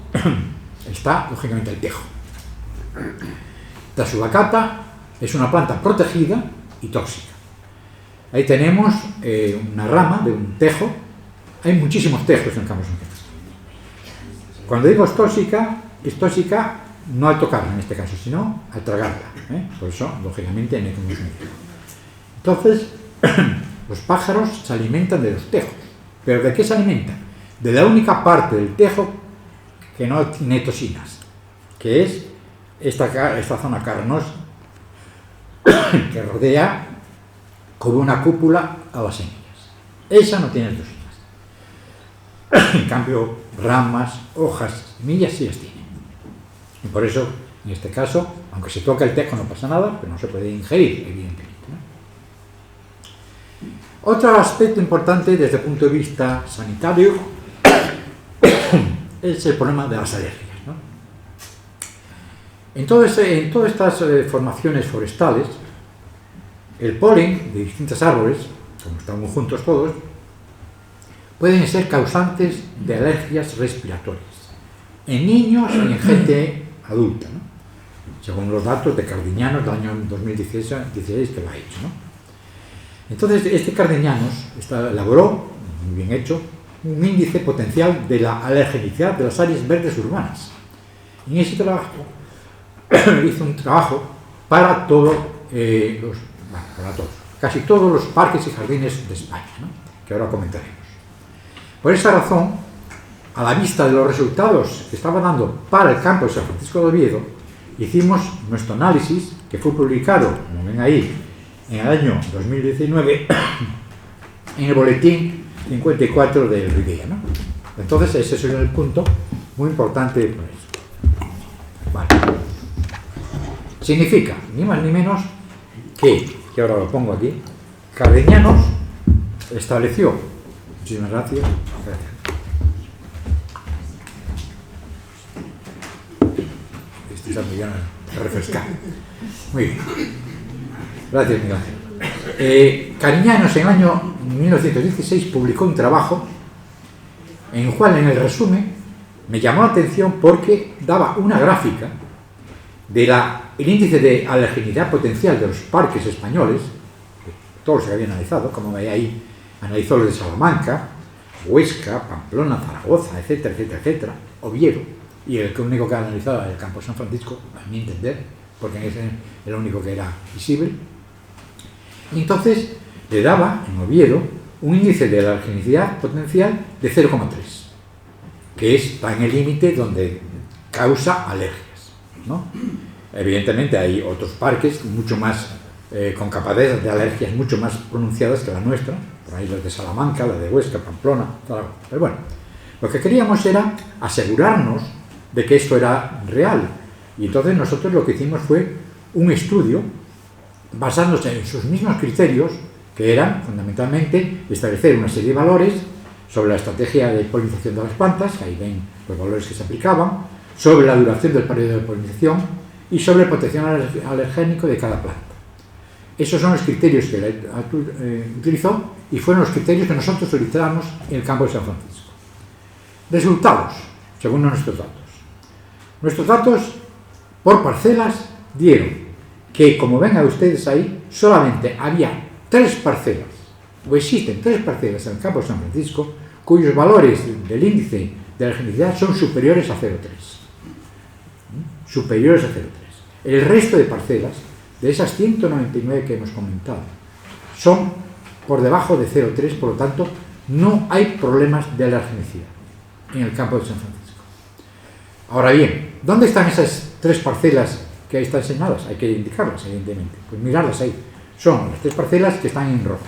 [SPEAKER 2] está, lógicamente, el tejo. La subacata es una planta protegida y tóxica. Ahí tenemos una rama de un tejo. Hay muchísimos tejos en el Campo San Francisco. Cuando digo es tóxica no al tocarla en este caso, sino al tragarla, ¿eh? Por eso, lógicamente, no hay que consumirla. Entonces, los pájaros se alimentan de los tejos. ¿Pero de qué se alimentan? De la única parte del tejo que no tiene toxinas, que es esta zona carnosa que rodea como una cúpula a las semillas. Esa no tiene toxinas. En cambio, ramas, hojas, semillas sí las tienen. Y por eso, en este caso, aunque se toca el tejo no pasa nada, pero no se puede ingerir, evidentemente, ¿no? Otro aspecto importante desde el punto de vista sanitario es el problema de las alergias, ¿no? En todas estas formaciones forestales, el polen de distintos árboles, como estamos juntos todos, pueden ser causantes de alergias respiratorias en niños y en gente adulta, ¿no?, según los datos de Cardiñanos del año 2016 que lo ha hecho, ¿no? Entonces, este Cardiñanos elaboró, muy bien hecho, un índice potencial de la alergenicidad de las áreas verdes urbanas. Y en ese trabajo hizo un trabajo para casi todos los parques y jardines de España, ¿no?, que ahora comentaremos. Por esa razón, a la vista de los resultados que estaba dando para el campo de San Francisco de Oviedo, hicimos nuestro análisis, que fue publicado, como ven ahí, en el año 2019, en el boletín 54 del RIDEA, ¿no? Entonces, ese es el punto muy importante por eso. Vale. Significa, ni más ni menos, que ahora lo pongo aquí, Cardiñanos estableció, muchísimas gracias, Este está muy bien, refrescar. Muy bien. Gracias, Miguel Ángel. Cariñanos en el año 1916 publicó un trabajo en el cual, en el resumen, me llamó la atención porque daba una gráfica del índice de alergenidad potencial de los parques españoles, todos los que había analizado, como veía ahí, analizó los de Salamanca, Huesca, Pamplona, Zaragoza, etcétera, etcétera, etcétera, Oviedo, y el único que ha analizado era el Campo San Francisco, a mi entender, porque ese era el único que era visible. Y entonces le daba, en Oviedo, un índice de alergenicidad potencial de 0,3, que está en el límite donde causa alergias, ¿no? Evidentemente hay otros parques mucho más, con capacidades de alergias mucho más pronunciadas que la nuestra, por ahí los de Salamanca, la de Huesca, Pamplona, Zaragoza. Pero bueno, lo que queríamos era asegurarnos de que esto era real, y entonces nosotros lo que hicimos fue un estudio basándose en sus mismos criterios, que eran fundamentalmente establecer una serie de valores sobre la estrategia de polinización de las plantas, que ahí ven los valores que se aplicaban, sobre la duración del periodo de polinización y sobre el potencial alergénico de cada planta. Esos son los criterios que utilizó y fueron los criterios que nosotros utilizamos en el campo de San Francisco. Resultados, según nuestros datos. Nuestros datos por parcelas dieron que, como ven a ustedes ahí, solamente había 3 parcelas, o existen 3 parcelas en el campo de San Francisco, cuyos valores del índice de alergenicidad son superiores a 0,3. Superiores a 0,3. El resto de parcelas, de esas 199 que hemos comentado, son por debajo de 0,3, por lo tanto, no hay problemas de alergenicidad en el campo de San Francisco. Ahora bien, ¿dónde están esas 3 parcelas que ahí están señaladas? Hay que indicarlas, evidentemente. Pues mirarlas ahí. Son las 3 parcelas que están en rojo.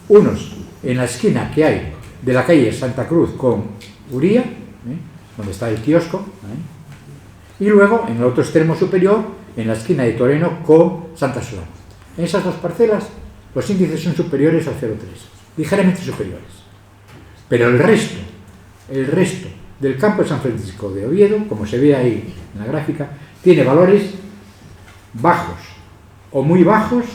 [SPEAKER 2] Unos en la esquina que hay de la calle Santa Cruz con Uría, donde está el kiosco, y luego en el otro extremo superior, en la esquina de Toreno con Santa Solana. En esas 2 parcelas los índices son superiores al 0,3, ligeramente superiores. Pero el resto del campo de San Francisco de Oviedo, como se ve ahí en la gráfica, tiene valores bajos o muy bajos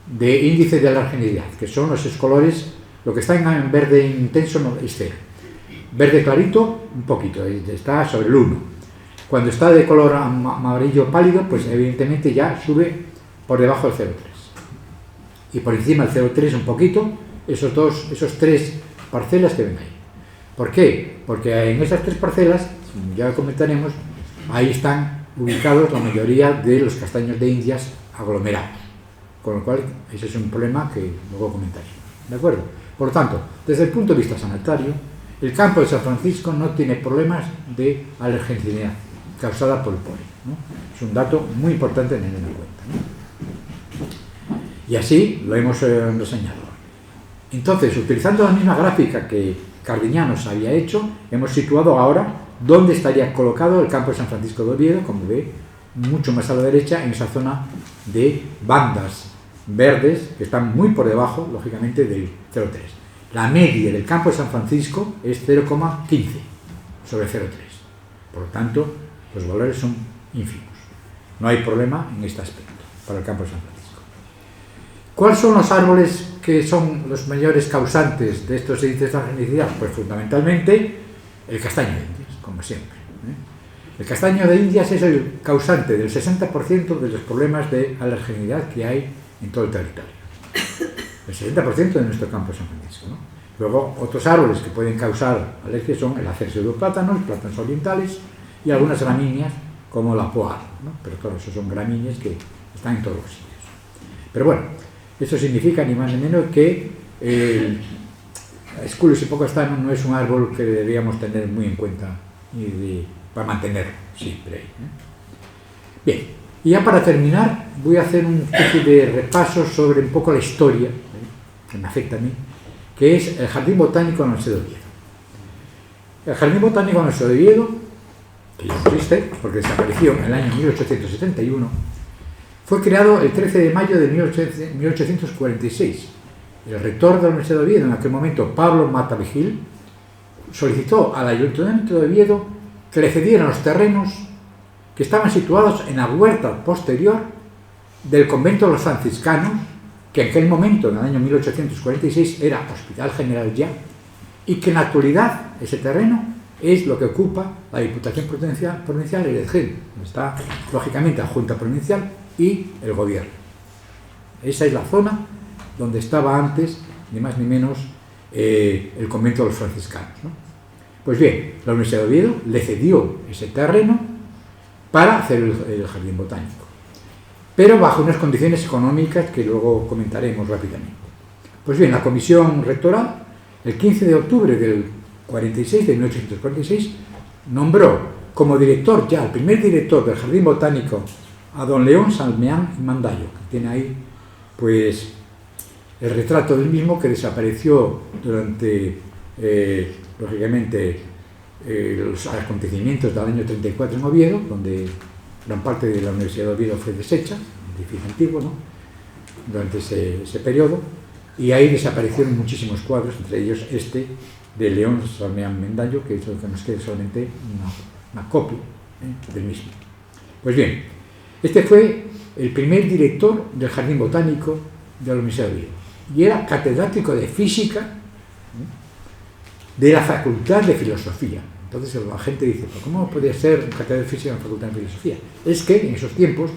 [SPEAKER 2] de índice de alergenicidad, que son los colores, lo que está en verde intenso es 0. Verde clarito, un poquito, está sobre el 1. Cuando está de color amarillo pálido, pues evidentemente ya sube por debajo del 0,3. Y por encima del 0,3 un poquito, esos 3 parcelas que ven ahí. ¿Por qué? Porque en esas 3 parcelas, ya comentaremos, ahí están ubicados la mayoría de los castaños de Indias aglomerados. Con lo cual, ese es un problema que luego comentaré. ¿De acuerdo? Por lo tanto, desde el punto de vista sanitario, el campo de San Francisco no tiene problemas de alergenicidad causada por el polen, ¿no? Es un dato muy importante tener en cuenta, ¿no? Y así lo hemos reseñado. Entonces, utilizando la misma gráfica que Cardiñanos había hecho, hemos situado ahora dónde estaría colocado el campo de San Francisco de Oviedo, como ve, mucho más a la derecha, en esa zona de bandas verdes que están muy por debajo, lógicamente, del 0,3. La media del campo de San Francisco es 0,15 sobre 0,3. Por lo tanto, los valores son ínfimos. No hay problema en este aspecto para el campo de San Francisco. ¿Cuáles son los árboles que son los mayores causantes de estos índices de alergenicidad? Pues fundamentalmente el castaño de Indias, como siempre. El castaño de Indias es el causante del 60% de los problemas de alergenicidad que hay en todo el territorio. El 60% de nuestro campo de San Francisco, ¿no? Luego, otros árboles que pueden causar alergias son el acer pseudoplátanos, plátanos orientales y algunas gramíneas como la poal, ¿no? Pero claro, esos son gramíneas que están en todos los sitios. Pero bueno, eso significa ni más ni menos que el Scullus hipocastano no es un árbol que deberíamos tener muy en cuenta para mantenerlo siempre ahí, ¿eh? Bien, y ya para terminar voy a hacer un especie de repaso sobre un poco la historia, que me afecta a mí, que es el Jardín Botánico de Alonso de Oviedo. El Jardín Botánico de Alonso de Oviedo, que ya no existe porque desapareció en el año 1871, fue creado el 13 de mayo de 1846. El rector de la Universidad de Oviedo, en aquel momento Pablo Matavigil, solicitó al Ayuntamiento de Oviedo que le cedieran los terrenos que estaban situados en la huerta posterior del convento de los franciscanos, que en aquel momento, en el año 1846, era Hospital General ya, y que en la actualidad ese terreno es lo que ocupa la Diputación Provincial de Urgell, donde está, lógicamente, la Junta Provincial y el Gobierno. Esa es la zona donde estaba antes, ni más ni menos, el convento de los franciscanos, ¿no? Pues bien, la Universidad de Oviedo le cedió ese terreno para hacer el jardín botánico, pero bajo unas condiciones económicas que luego comentaremos rápidamente. Pues bien, la comisión rectoral, el 15 de octubre del 46, de 1846, nombró como director, ya el primer director del jardín botánico, a don León Salmeán y Mandallo, que tiene ahí pues el retrato del mismo, que desapareció durante lógicamente los acontecimientos del año 34 en Oviedo, donde gran parte de la Universidad de Oviedo fue deshecha, un edificio antiguo, ¿no?, durante ese periodo, y ahí desaparecieron muchísimos cuadros, entre ellos este de León Salmeán Mendaño, que es lo que nos queda solamente una copia del mismo. Pues bien, este fue el primer director del Jardín Botánico de la Universidad de Oviedo, y era catedrático de física de la Facultad de Filosofía. Entonces la gente dice, ¿pero cómo podía ser un catedrático de física en la Facultad de Filosofía? Es que en esos tiempos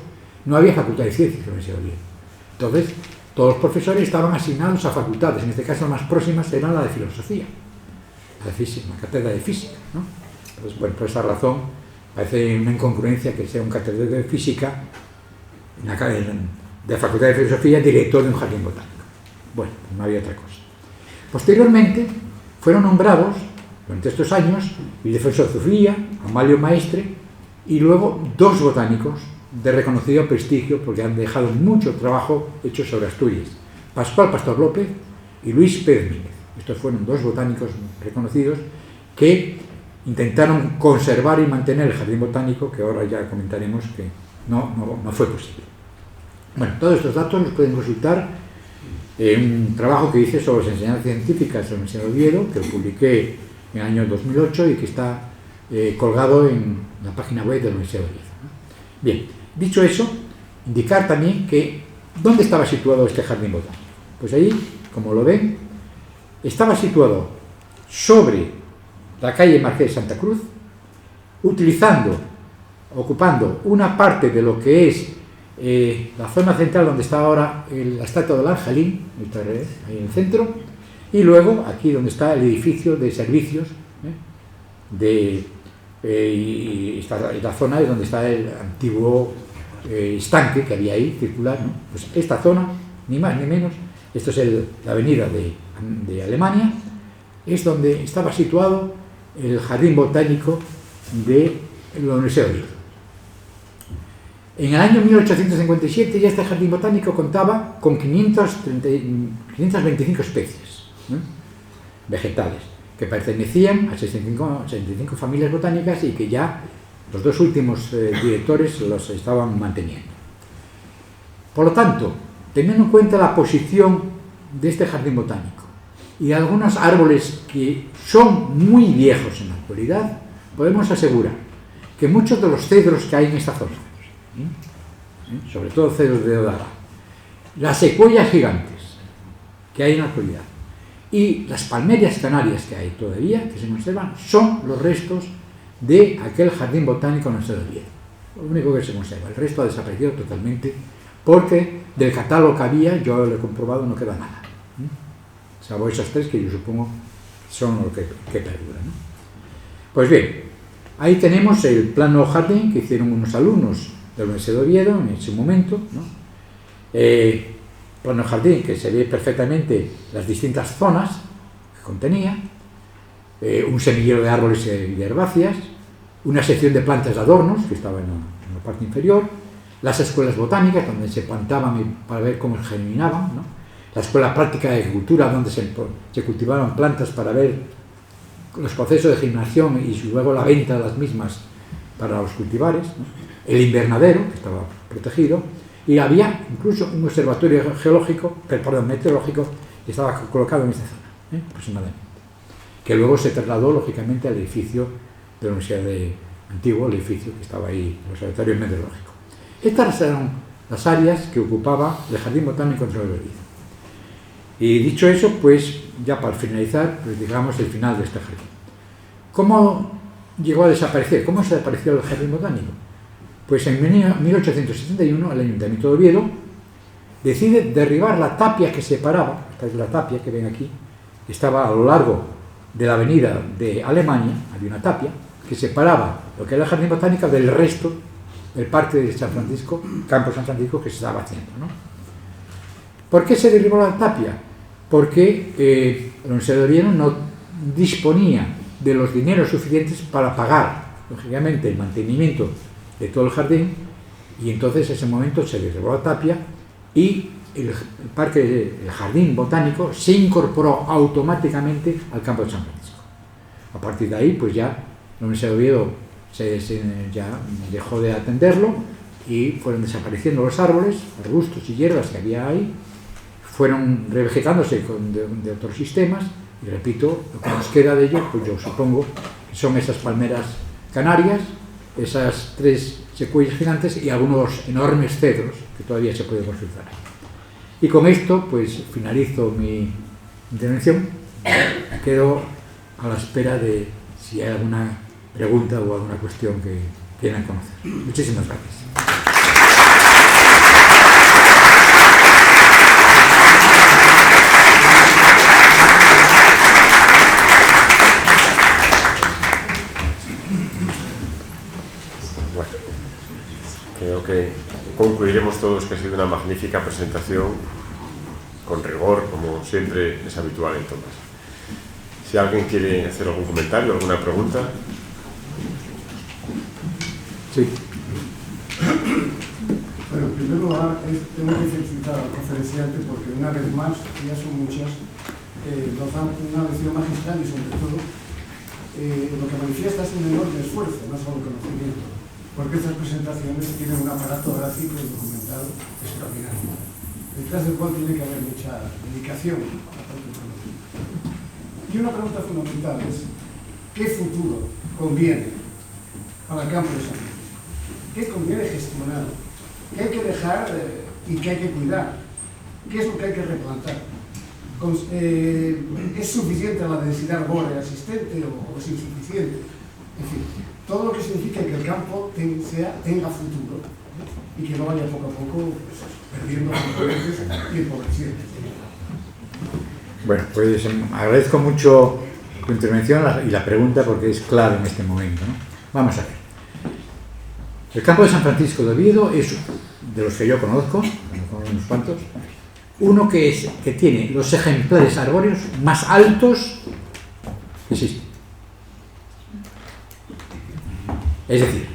[SPEAKER 2] no había Facultad de Ciencias en la Universidad de Oviedo. Entonces, todos los profesores estaban asignados a facultades, en este caso las más próximas eran la de Filosofía, la de física, la cátedra de física, ¿no? Entonces, bueno, por esa razón parece una incongruencia que sea un catedrático de física de la Facultad de Filosofía director de un jardín botánico. Bueno, no había otra cosa. Posteriormente fueron nombrados durante estos años Ildefonso Zufía, Amalio Maestre y luego dos botánicos de reconocido prestigio porque han dejado mucho trabajo hecho sobre Asturias: Pascual Pastor López y Luis Pérez Mínguez. Estos fueron dos botánicos reconocidos que intentaron conservar y mantener el jardín botánico, que ahora ya comentaremos que no fue posible. Bueno, todos estos datos los pueden consultar en un trabajo que hice sobre las enseñanzas científicas de la Universidad de Oviedo, que lo publiqué en el año 2008 y que está colgado en la página web de la Universidad de Oviedo. Bien, dicho eso, indicar también que ¿dónde estaba situado este jardín botánico? Pues ahí, como lo ven, estaba situado sobre la calle Marqués de Santa Cruz, ocupando una parte de lo que es la zona central donde está ahora la estatua del Angelín, ahí en el centro, y luego aquí donde está el edificio de servicios, y la zona donde está el antiguo estanque que había ahí, circular, ¿no? Pues esta zona, ni más ni menos, esto es la avenida de Alemania, es donde estaba situado el jardín botánico de la Universidad de Oviedo. En el año 1857 ya este jardín botánico contaba con 525 especies vegetales que pertenecían a 65 familias botánicas y que ya los dos últimos directores los estaban manteniendo. Por lo tanto, teniendo en cuenta la posición de este jardín botánico y algunos árboles que son muy viejos en la actualidad, podemos asegurar que muchos de los cedros que hay en esta zona, sobre todo cedros de Odara, las secuoyas gigantes que hay en la actualidad y las palmeras canarias que hay todavía, que se conservan, son los restos de aquel jardín botánico en el Oviedo. Lo único que se conserva, el resto ha desaparecido totalmente porque del catálogo que había, yo lo he comprobado, no queda nada, salvo esas tres que yo supongo son lo que perduran, ¿no? Pues bien, ahí tenemos el plano jardín que hicieron unos alumnos de la Universidad de Oviedo en su momento, ¿no? Plano jardín que se ve perfectamente las distintas zonas que contenía, un semillero de árboles y herbáceas, una sección de plantas de adornos que estaba en la parte inferior, las escuelas botánicas donde se plantaban para ver cómo germinaban, ¿no? La escuela práctica de agricultura donde se cultivaban plantas para ver los procesos de germinación y luego la venta de las mismas para los cultivares, ¿no? El invernadero, que estaba protegido, y había incluso un observatorio meteorológico que estaba colocado en esta zona, aproximadamente, que luego se trasladó lógicamente al edificio de la Universidad antiguo, el edificio que estaba ahí, el observatorio meteorológico. Estas eran las áreas que ocupaba el Jardín Botánico de Oviedo. Y dicho eso, pues ya para finalizar, pues digamos el final de este jardín. ¿Cómo llegó a desaparecer? ¿Cómo se desapareció el jardín botánico? Pues en 1871 el Ayuntamiento de Oviedo decide derribar la tapia que separaba, esta es la tapia que ven aquí, estaba a lo largo de la avenida de Alemania, había una tapia que separaba lo que era el jardín botánico del resto del parque de San Francisco, Campo San Francisco, que se estaba haciendo, ¿no? ¿Por qué se derribó la tapia? Porque la Universidad de Oviedo no disponía de los dineros suficientes para pagar, lógicamente, el mantenimiento de todo el jardín, y entonces en ese momento se derribó la tapia y el jardín botánico se incorporó automáticamente al Campo de San Francisco. A partir de ahí, pues ya la Universidad de Oviedo ya dejó de atenderlo y fueron desapareciendo los árboles, arbustos y hierbas que había ahí, fueron revegetándose de otros sistemas, y repito, lo que nos queda de ello, pues yo supongo que son esas palmeras canarias, esas 3 secuoyas gigantes y algunos enormes cedros que todavía se pueden consultar. Y con esto, pues finalizo mi intervención. Quedo a la espera de si hay alguna pregunta o alguna cuestión que quieran conocer. Muchísimas gracias.
[SPEAKER 1] Creo que concluiremos todos que ha sido una magnífica presentación, con rigor, como siempre es habitual en todas. Si alguien quiere hacer algún comentario, alguna pregunta.
[SPEAKER 2] Sí.
[SPEAKER 3] Bueno, en primer lugar, tengo que felicitar al conferenciante porque una vez más, ya son muchas, nos dan una lección magistral y sobre todo lo que manifiesta es un enorme esfuerzo, no solo conocimiento, porque estas presentaciones tienen un aparato gráfico y documental extraordinario, detrás del cual tiene que haber mucha dedicación a la propia información. Y una pregunta fundamental es, ¿qué futuro conviene para el campo de San Francisco? ¿Qué conviene gestionar? ¿Qué hay que dejar y qué hay que cuidar? ¿Qué es lo que hay que replantar? ¿Es suficiente la densidad arbórea existente o es insuficiente? En fin, todo lo que significa que el campo tenga futuro y que no vaya poco a poco pues, perdiendo componentes y empobreciendo.
[SPEAKER 2] Bueno, pues agradezco mucho tu intervención y la pregunta porque es clave en este momento, ¿no? Vamos a ver. El Campo de San Francisco de Oviedo es, de los que yo conozco unos cuantos, uno que tiene los ejemplares arbóreos más altos que existen. Es decir,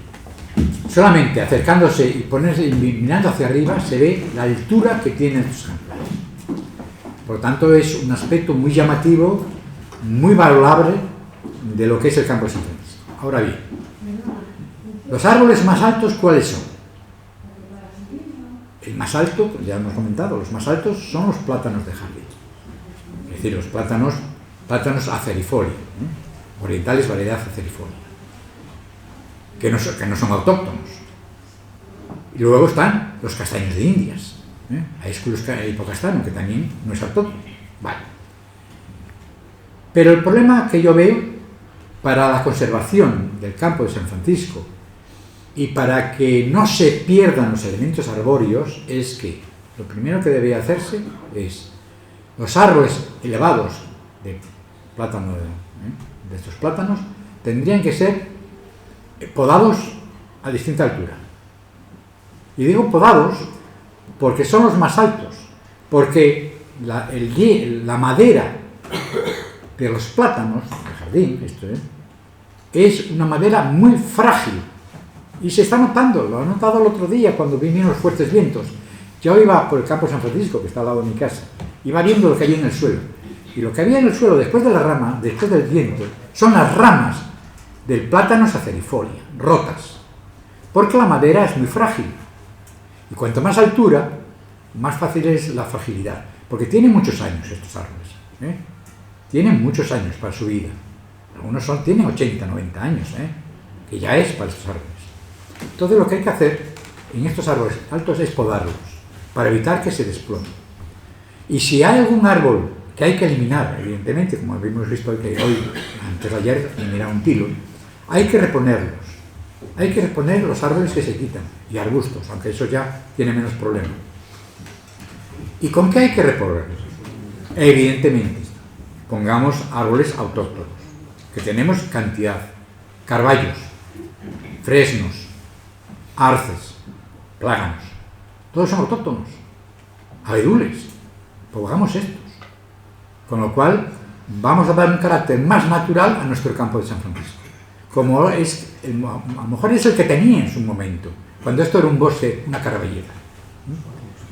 [SPEAKER 2] solamente acercándose y ponerse mirando hacia arriba se ve la altura que tienen estos ejemplares. Por lo tanto, es un aspecto muy llamativo, muy valorable de lo que es el Campo de San Francisco. Ahora bien, los árboles más altos, ¿cuáles son? El más alto, ya hemos comentado, los más altos son los plátanos de jardín. Es decir, los plátanos acerifolia, orientales variedad acerifolia, que no son autóctonos. Y luego están los castaños de Indias, Aesculus hipocastano, que también no es autóctono. Vale. Pero el problema que yo veo para la conservación del Campo de San Francisco y para que no se pierdan los elementos arbóreos es que lo primero que debe hacerse es los árboles elevados de plátano, de estos plátanos, tendrían que ser podados a distinta altura. Y digo podados porque son los más altos, porque la madera de los plátanos de jardín, es una madera muy frágil. Y se está notando, lo he notado el otro día cuando vinieron los fuertes vientos. Yo iba por el Campo San Francisco, que está al lado de mi casa, iba viendo lo que había en el suelo. Y lo que había en el suelo, después de la rama, después del viento, son las ramas del plátano acerifolia, rotas. Porque la madera es muy frágil. Y cuanto más altura, más fácil es la fragilidad. Porque tienen muchos años estos árboles. Tienen muchos años para su vida. Algunos tienen 80, 90 años, que ya es para estos árboles. Entonces lo que hay que hacer en estos árboles altos es podarlos, para evitar que se desplomen. Y si hay algún árbol que hay que eliminar, evidentemente, como hemos visto que hoy, antes de ayer, eliminaron un tilo, hay que reponerlos. Hay que reponer los árboles que se quitan, y arbustos, aunque eso ya tiene menos problema. ¿Y con qué hay que reponerlos? Evidentemente, pongamos árboles autóctonos, que tenemos cantidad. Carballos, fresnos, arces, pláganos, todos son autóctonos. Abedules, pongamos estos. Con lo cual, vamos a dar un carácter más natural a nuestro campo de San Francisco. Como es, a lo mejor es el que tenía en su momento, cuando esto era un bosque, una carballera.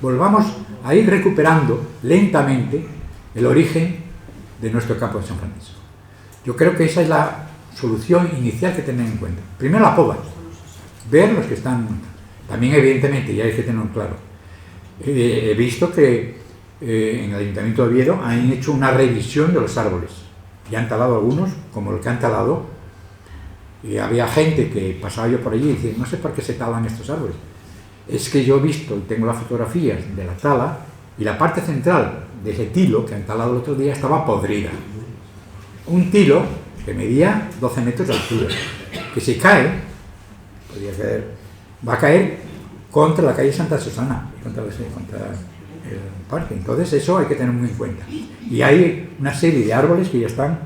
[SPEAKER 2] Volvamos a ir recuperando lentamente el origen de nuestro campo de San Francisco. Yo creo que esa es la solución inicial que tener en cuenta. Primero la poda, ver los que están. También evidentemente, ya hay que tenerlo claro, he visto que en el Ayuntamiento de Oviedo han hecho una revisión de los árboles y han talado algunos, como el que han talado, y había gente que pasaba yo por allí y decía, no sé por qué se talan estos árboles. Es que yo he visto y tengo las fotografías de la tala, y la parte central de ese tilo que han talado el otro día estaba podrida. Un tilo que medía 12 metros de altura, que si cae, va a caer contra la calle Santa Susana, contra el parque. Entonces eso hay que tener muy en cuenta. Y hay una serie de árboles que ya están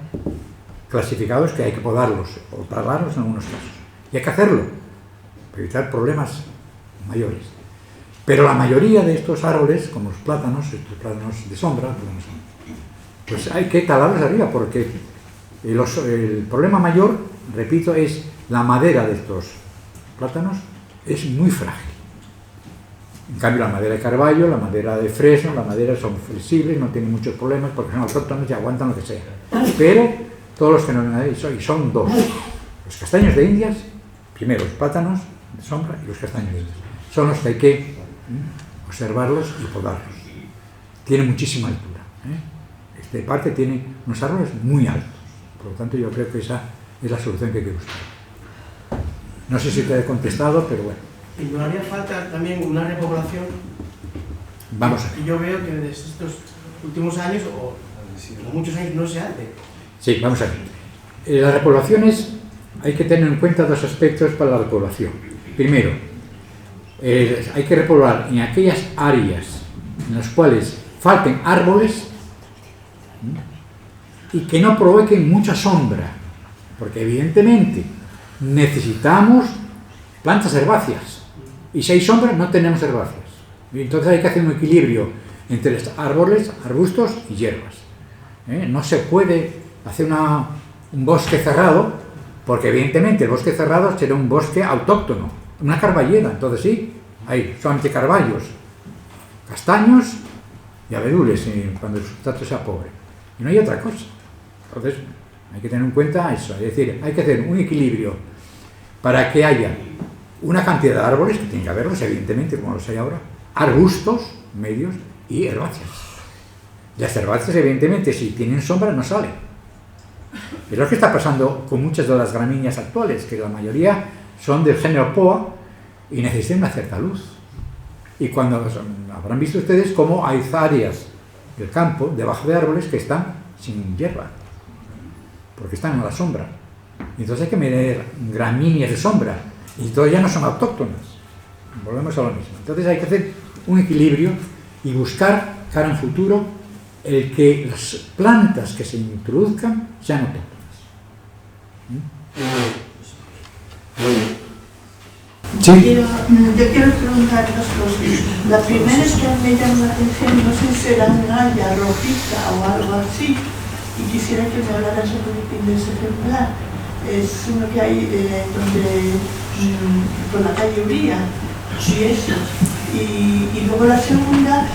[SPEAKER 2] clasificados, que hay que podarlos o talarlos en algunos casos. Y hay que hacerlo para evitar problemas mayores. Pero la mayoría de estos árboles, como los plátanos, estos plátanos de sombra, pues hay que talarlos arriba, porque el problema mayor, repito, es la madera de estos plátanos es muy frágil. En cambio, la madera de carballo, la madera de fresno, la madera son flexibles, no tienen muchos problemas porque son autóctonos y aguantan lo que sea. Pero todos los que no ven ahí son dos: los castaños de Indias, primero los plátanos de sombra y los castaños de Indias. Son los que hay que observarlos y podarlos. Tiene muchísima altura. Este parque tiene unos árboles muy altos. Por lo tanto, yo creo que esa es la solución que hay que buscar. No sé si te he contestado, pero bueno.
[SPEAKER 4] Y no haría falta también una repoblación.
[SPEAKER 2] Vamos a ver.
[SPEAKER 4] Y yo veo que desde estos últimos años, o muchos años, no se hace.
[SPEAKER 2] Sí, vamos a ver. Las repoblaciones, hay que tener en cuenta dos aspectos para la repoblación. Primero, hay que repoblar en aquellas áreas en las cuales falten árboles y que no provoquen mucha sombra, porque evidentemente necesitamos plantas herbáceas, y si hay sombra no tenemos herbáceas, y entonces hay que hacer un equilibrio entre árboles, arbustos y hierbas. No se puede hacer un bosque cerrado, porque evidentemente el bosque cerrado será un bosque autóctono, una carballera. Entonces sí, hay solamente carballos, castaños y abedules cuando el sustrato sea pobre, y no hay otra cosa. Entonces hay que tener en cuenta eso, es decir, hay que hacer un equilibrio para que haya una cantidad de árboles, que tiene que haberlos evidentemente como los hay ahora, arbustos medios y herbáceas. Las herbáceas evidentemente si tienen sombra no salen. Es lo que está pasando con muchas de las gramíneas actuales, que la mayoría son del género Poa y necesitan una cierta luz. Y cuando habrán visto ustedes cómo hay áreas del campo debajo de árboles que están sin hierba, porque están a la sombra. Y entonces hay que meter gramíneas de sombra, y todas ya no son autóctonas. Volvemos a lo mismo. Entonces hay que hacer un equilibrio y buscar cara en futuro el que las plantas que se introduzcan sean autóctonas. Sí.
[SPEAKER 5] Yo quiero preguntar dos cosas. La primera es que me llama la atención, no sé si será Naya, rojita o algo así, y quisiera que me hablara sobre ese ejemplar. Es uno que hay por la calle Uría, y eso. Y luego la segunda,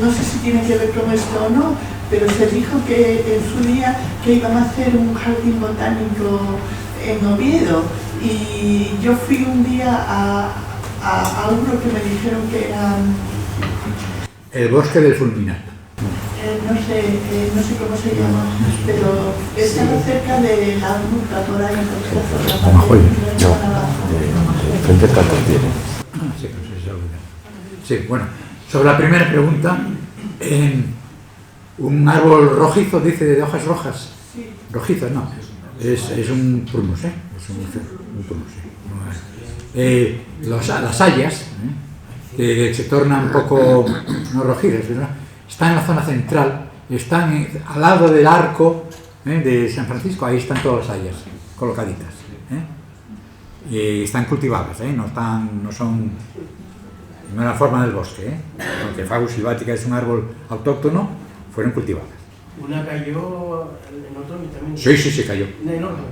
[SPEAKER 5] no sé si tiene que ver con esto o no, pero se dijo que en su día que iban a hacer un jardín botánico en Oviedo, y yo fui un día a uno que me dijeron que era...
[SPEAKER 2] El bosque del fulminato.
[SPEAKER 5] no sé cómo se llama, pero estaba cerca de la ruta por ahí,
[SPEAKER 1] frente al tiene.
[SPEAKER 2] Sí, bueno, sobre la primera pregunta, un árbol rojizo, dice, de hojas rojas.
[SPEAKER 5] Sí.
[SPEAKER 2] Rojizo, no. Es un prunus, ¿eh? Es un prunus, ¿eh? Las hayas, que se tornan un poco, no rojizas, ¿verdad? Están en la zona central, están al lado del arco de San Francisco, ahí están todas las hayas colocaditas, y están cultivadas, no son no la forma del bosque, aunque Fagus sylvatica es un árbol autóctono, fueron cultivadas.
[SPEAKER 4] Una cayó en otro y también...
[SPEAKER 2] Sí, cayó.
[SPEAKER 4] Enorme.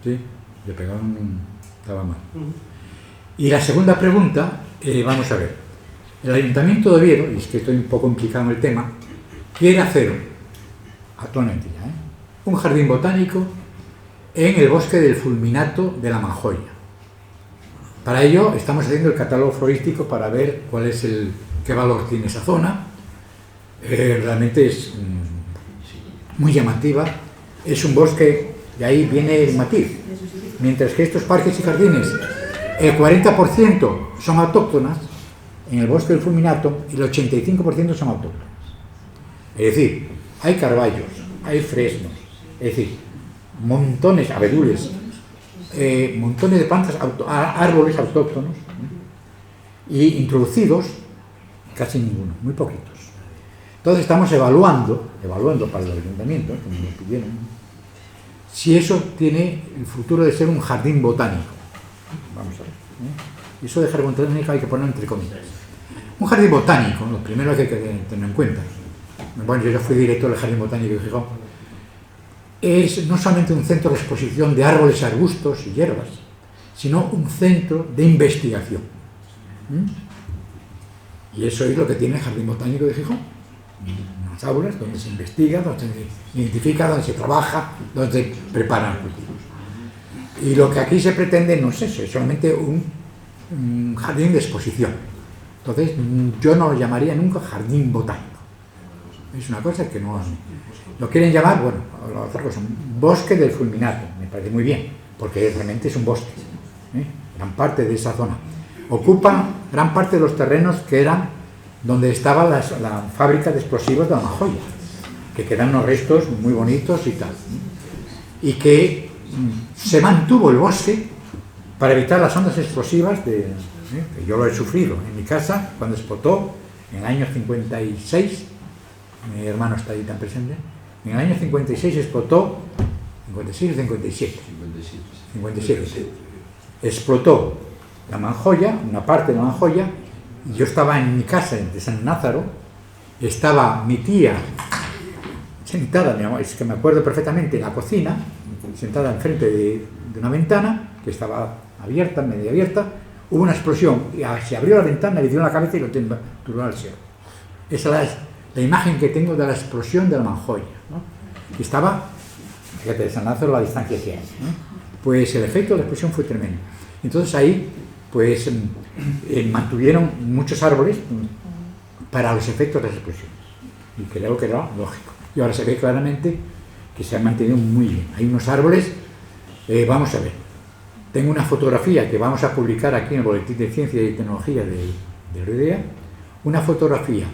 [SPEAKER 2] Sí, le pegaron, estaba mal. Y la segunda pregunta, vamos a ver. El Ayuntamiento de Oviedo, y es que estoy un poco implicado en el tema, quiere hacer, actualmente ya, un jardín botánico en el bosque del Fulminato de la Manjoya. Para ello estamos haciendo el catálogo florístico para ver qué valor tiene esa zona. Realmente es muy llamativa. Es un bosque, de ahí viene el matiz. Mientras que estos parques y jardines, el 40% son autóctonas, en el bosque del Fulminato el 85% son autóctonas. Es decir, hay carballos, hay fresnos, es decir, montones, abedules, montones de plantas, árboles autóctonos, y introducidos casi ninguno, muy poquitos. Entonces estamos evaluando para el ayuntamiento, como nos pidieron, si eso tiene el futuro de ser un jardín botánico. Vamos a ver. Eso de jardín botánico hay que ponerlo entre comillas. Un jardín botánico, lo primero que hay que tener en cuenta. Bueno, yo ya fui director del Jardín Botánico de Gijón. Es no solamente un centro de exposición de árboles, arbustos y hierbas, sino un centro de investigación. Y eso es lo que tiene el Jardín Botánico de Gijón. Unas aulas donde se investiga, donde se identifica, donde se trabaja, donde se preparan cultivos. Y lo que aquí se pretende no es eso, es solamente un jardín de exposición. Entonces, yo no lo llamaría nunca jardín botánico. Es una cosa que no... Lo quieren llamar, bueno, otra cosa, bosque del Fulminato. Me parece muy bien, porque realmente es un bosque. Gran parte de esa zona. Ocupa gran parte de los terrenos que eran donde estaba la fábrica de explosivos de la Manjoya, que quedan unos restos muy bonitos y tal. Y que se mantuvo el bosque para evitar las ondas explosivas que yo lo he sufrido en mi casa cuando explotó en el año 56. Mi hermano está ahí tan presente. En el año 56 explotó, 56 o 57. 57. Explotó la Manjoya, una parte de la Manjoya, y yo estaba en mi casa de San Lázaro, estaba mi tía sentada, es que me acuerdo perfectamente, en la cocina, sentada enfrente de una ventana que estaba abierta, medio abierta. Hubo una explosión, y se abrió la ventana, le dio en la cabeza y lo tiró al suelo. Esa es la imagen que tengo de la explosión de la Manjoya, ¿no? Y estaba, fíjate, de San Lázaro la distancia que hay, ¿no? Pues el efecto de la explosión fue tremendo. Entonces ahí, pues, mantuvieron muchos árboles para los efectos de las explosiones. Y creo que era lógico. Y ahora se ve claramente que se han mantenido muy bien. Hay unos árboles, vamos a ver. Tengo una fotografía que vamos a publicar aquí en el Boletín de Ciencia y Tecnología de RIDEA, una fotografía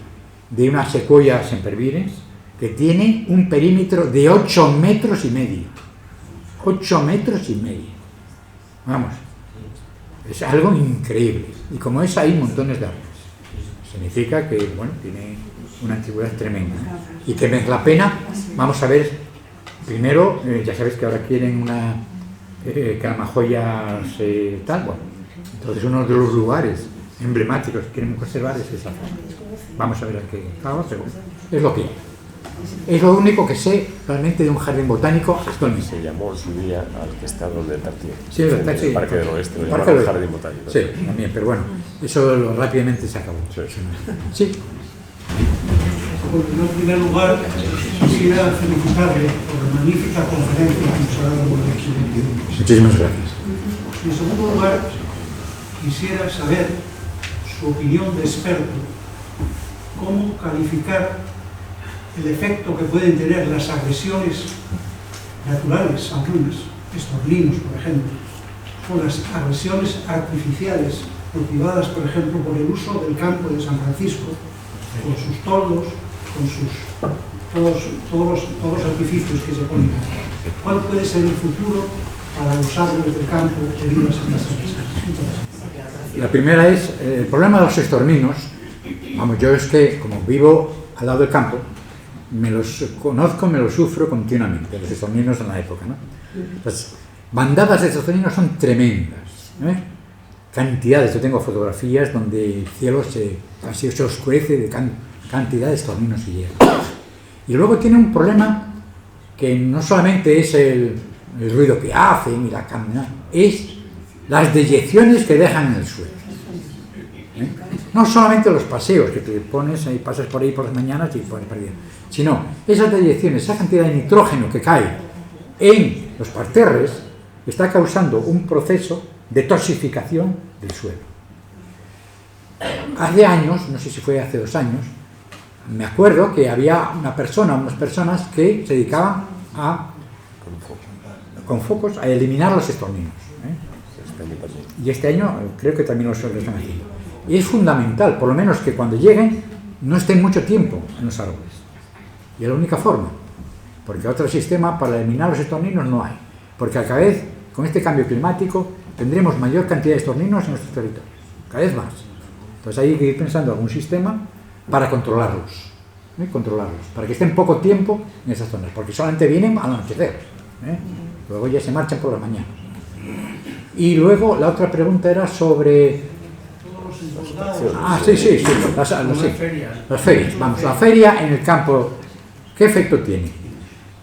[SPEAKER 2] de una secuoya sempervirens que tiene un perímetro de 8 metros y medio. 8 metros y medio. Vamos, es algo increíble. Y como es, hay montones de árboles. Significa que, bueno, tiene una antigüedad tremenda. Y que merece la pena, vamos a ver, primero, ya sabes que ahora quieren que la Manjoya se tal, bueno, entonces uno de los lugares emblemáticos que quieren conservar es esa zona. Vamos a ver a qué acaba, pero es lo que hay. Es lo único que sé realmente de un jardín botánico actualmente.
[SPEAKER 1] Se llamó en su día al que está donde el Tartier.
[SPEAKER 2] Sí, el
[SPEAKER 1] Parque del Oeste, lo
[SPEAKER 2] Parque
[SPEAKER 1] llamaron
[SPEAKER 2] del
[SPEAKER 1] jardín botánico.
[SPEAKER 2] Sí, también, pero bueno, eso rápidamente se acabó. Sí.
[SPEAKER 3] Bueno, en primer lugar, quisiera felicitarle por la magnífica conferencia que nos ha dado por aquí.
[SPEAKER 2] Muchísimas gracias.
[SPEAKER 3] Y en segundo lugar, quisiera saber su opinión de experto, cómo calificar el efecto que pueden tener las agresiones naturales, algunas, estorninos, por ejemplo, o las agresiones artificiales motivadas, por ejemplo, por el uso del campo de San Francisco, con sus toldos, con sus todos los artificios que se ponen. ¿Cuál puede ser el futuro para los árboles del campo heridos en las zonas?
[SPEAKER 2] La primera es el problema de los estorninos. Vamos, yo es que como vivo al lado del campo, me los conozco, me los sufro continuamente, los estorninos en la época, ¿no? Las bandadas de estorninos son tremendas, ¿eh? Cantidades, yo tengo fotografías donde el cielo casi se oscurece de cantidad de estorninos y hierbas. Y luego tiene un problema que no solamente es el ruido que hacen y la cámara, es las deyecciones que dejan en el suelo. ¿Eh? No solamente los paseos que te pones ahí, pasas por ahí por las mañanas y pones perdido, sino esas deyecciones, esa cantidad de nitrógeno que cae en los parterres está causando un proceso de toxificación del suelo. Hace años, no sé si fue hace 2 años, me acuerdo que había unas personas que se dedicaban con focos a eliminar los estorninos, ¿eh? Y este año creo que también lo están haciendo. Y es fundamental, por lo menos que cuando lleguen no estén mucho tiempo en los árboles. Y es la única forma, porque otro sistema para eliminar los estorninos no hay, porque cada vez con este cambio climático tendremos mayor cantidad de estorninos en nuestros territorios, cada vez más. Entonces hay que ir pensando algún sistema para controlarlos, ¿eh? Para que estén poco tiempo en esas zonas, porque solamente vienen al anochecer, ¿eh? Luego ya se marchan por la mañana. Y luego la otra pregunta era sobre... Sí, las ferias. Vamos, la feria en el campo, ¿qué efecto tiene?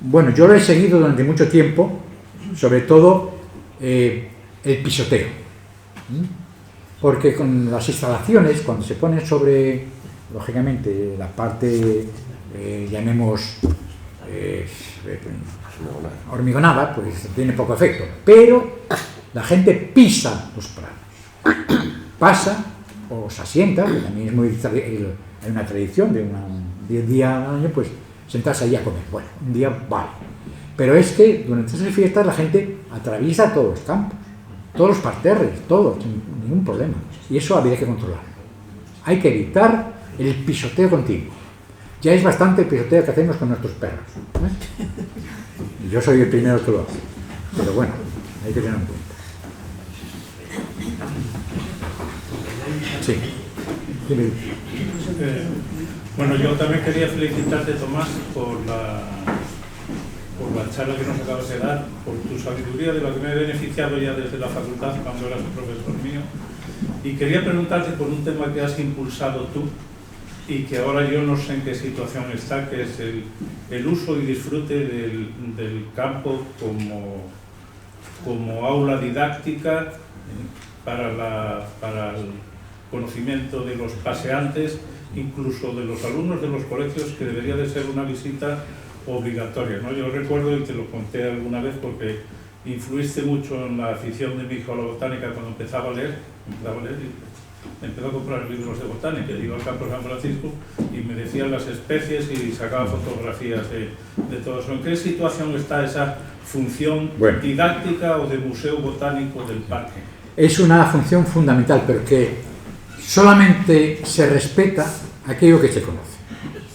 [SPEAKER 2] Bueno, yo lo he seguido durante mucho tiempo, sobre todo el pisoteo. Porque con las instalaciones, cuando se ponen sobre, lógicamente, la parte, llamemos, hormigonada, pues tiene poco efecto. Pero la gente pisa los prados. Pasa o se asienta, que también es muy... Hay una tradición de un día al año, pues sentarse ahí a comer. Bueno, un día vale. Pero es que durante esas fiestas la gente atraviesa todos los campos, todos los parterres, todo, sin ningún problema. Y eso habría que controlarlo. Hay que evitar el pisoteo continuo. Ya es bastante el pisoteo que hacemos con nuestros perros, ¿eh? Y yo soy el primero que lo hace. Pero bueno, hay que tenerlo en cuenta. Sí.
[SPEAKER 6] Bueno, yo también quería felicitarte, Tomás, por la charla que nos acabas de dar, por tu sabiduría, de la que me he beneficiado ya desde la facultad cuando eras un profesor mío. Y quería preguntarte por un tema que has impulsado tú y que ahora yo no sé en qué situación está, que es el uso y disfrute del campo como aula didáctica para el conocimiento de los paseantes, incluso de los alumnos de los colegios, que debería de ser una visita obligatoria, ¿no? Yo recuerdo, y te lo conté alguna vez, porque influiste mucho en la afición de mi hijo a la botánica cuando empezaba a leer y empezó a comprar libros de botánica. Iba al campo de San Francisco y me decían las especies y sacaba fotografías de todo eso. ¿En qué situación está esa función didáctica o de museo botánico del parque?
[SPEAKER 2] Es una función fundamental, pero que solamente se respeta aquello que se conoce.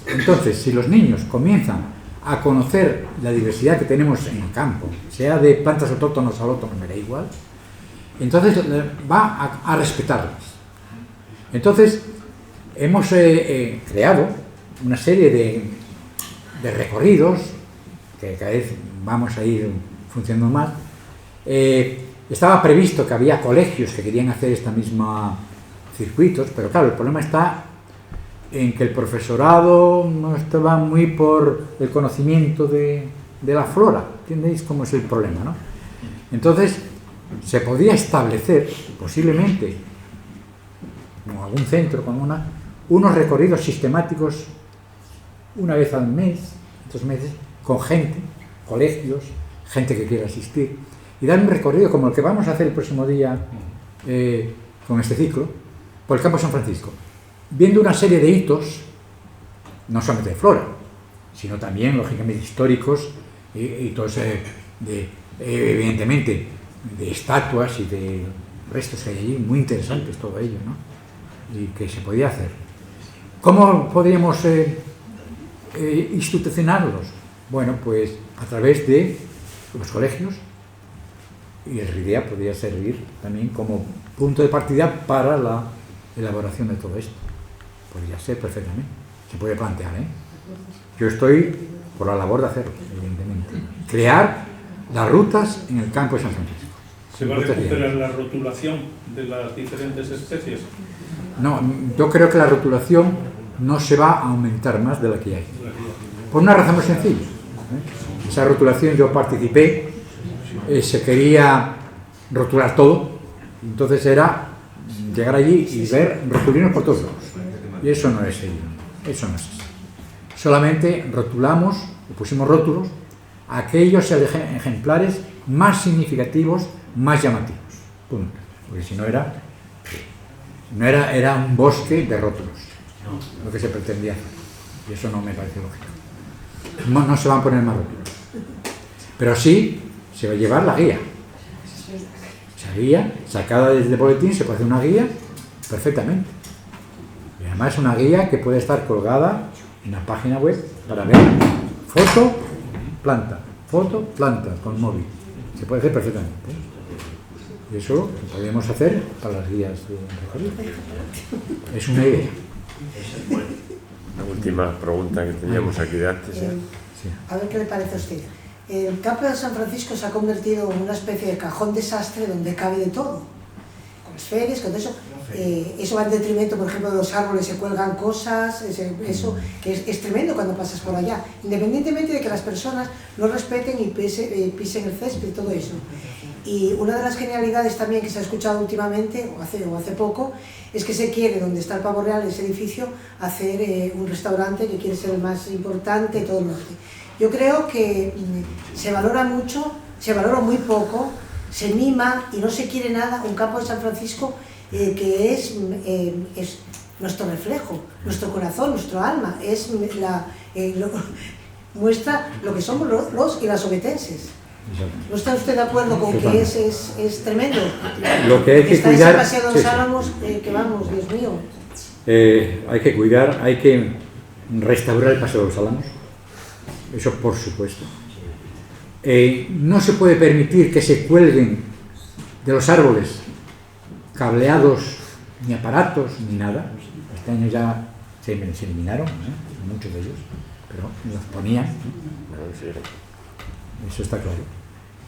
[SPEAKER 2] Entonces, si los niños comienzan a conocer la diversidad que tenemos en el campo, sea de plantas autóctonas o autóctonas, me da igual, entonces va a respetarlas. Entonces, hemos creado una serie de recorridos, que cada vez vamos a ir funcionando más. Estaba previsto que había colegios que querían hacer esta misma circuitos, pero claro, el problema está en que el profesorado no estaba muy por el conocimiento de la flora. ¿Entendéis cómo es el problema, no? Entonces, se podría establecer, posiblemente, como algún centro, como unos recorridos sistemáticos una vez al mes, 2 meses, con gente, colegios, gente que quiera asistir, y dar un recorrido como el que vamos a hacer el próximo día con este ciclo, por el campo de San Francisco, viendo una serie de hitos, no solamente de flora, sino también, lógicamente, históricos, hitos evidentemente, de estatuas y de restos que hay allí, muy interesantes todo ello, ¿no? Y que se podía hacer. ¿Cómo podríamos institucionarlos? Bueno, pues a través de los colegios, y el RIDEA podría servir también como punto de partida para la elaboración de todo esto. Podría ser perfectamente, se puede plantear, ¿eh? Yo estoy por la labor de hacerlo, evidentemente. Crear las rutas en el campo de San Francisco.
[SPEAKER 6] ¿Se va a recuperar la rotulación de las diferentes especies?
[SPEAKER 2] No, yo creo que la rotulación no se va a aumentar más de la que hay. Por una razón muy sencilla, ¿eh? Esa rotulación yo participé, se quería rotular todo, entonces era llegar allí y ver rotulinos por todos lados. Y eso no es serio, eso no es así. Solamente rotulamos, pusimos rótulos, a aquellos ejemplares más significativos, más llamativos. Punto. Porque si no era un bosque de rótulos, lo que se pretendía hacer. Y eso no me parece lógico. No se van a poner más rótulos. Pero sí se va a llevar la guía. Esa guía, sacada desde el boletín, se puede hacer una guía perfectamente. Y además es una guía que puede estar colgada en la página web para ver foto, planta, con móvil. Se puede hacer perfectamente. Y eso lo podemos hacer para las guías de recorrido. Es una idea.
[SPEAKER 1] La última pregunta que teníamos aquí de antes.
[SPEAKER 2] Sí.
[SPEAKER 7] A ver qué le parece a usted. El campo de San Francisco se ha convertido en una especie de cajón desastre donde cabe de todo. Con las ferias, con eso. Eso va en detrimento, por ejemplo, de los árboles, se cuelgan cosas, eso que es tremendo cuando pasas por allá. Independientemente de que las personas no respeten y pisen el césped y todo eso. Y una de las genialidades también que se ha escuchado últimamente, o hace poco, es que se quiere, donde está el Pavo Real, ese edificio, hacer un restaurante que quiere ser el más importante de todo el norte. Yo creo que se valora mucho, se valora muy poco, se mima y no se quiere nada un campo de San Francisco que es nuestro reflejo, nuestro corazón, nuestro alma, muestra lo que somos los y las obetenses. ¿No está usted de acuerdo con que es tremendo?
[SPEAKER 2] Lo que hay que
[SPEAKER 7] está
[SPEAKER 2] cuidar,
[SPEAKER 7] ese paseo de los Álamos, que vamos, Dios mío.
[SPEAKER 2] Hay que cuidar, hay que restaurar el paseo de los Álamos, eso por supuesto. No se puede permitir que se cuelguen de los árboles cableados, ni aparatos, ni nada. Este año ya se eliminaron, muchos de ellos, pero los ponían. Eso está claro.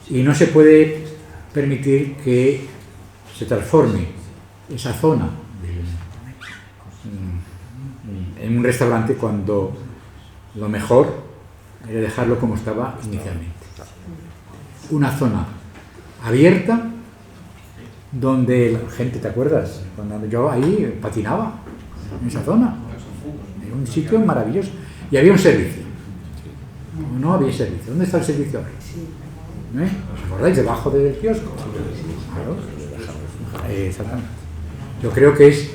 [SPEAKER 2] Y no se puede permitir que se transforme esa zona en un restaurante cuando lo mejor era dejarlo como estaba inicialmente. Una zona abierta donde la gente, ¿te acuerdas? Cuando yo ahí patinaba, en esa zona. Era un sitio maravilloso. Y había un servicio. No había servicio. ¿Dónde está el servicio ahora? ¿Os acordáis? Debajo del kiosco. Claro. Exactamente. Yo creo que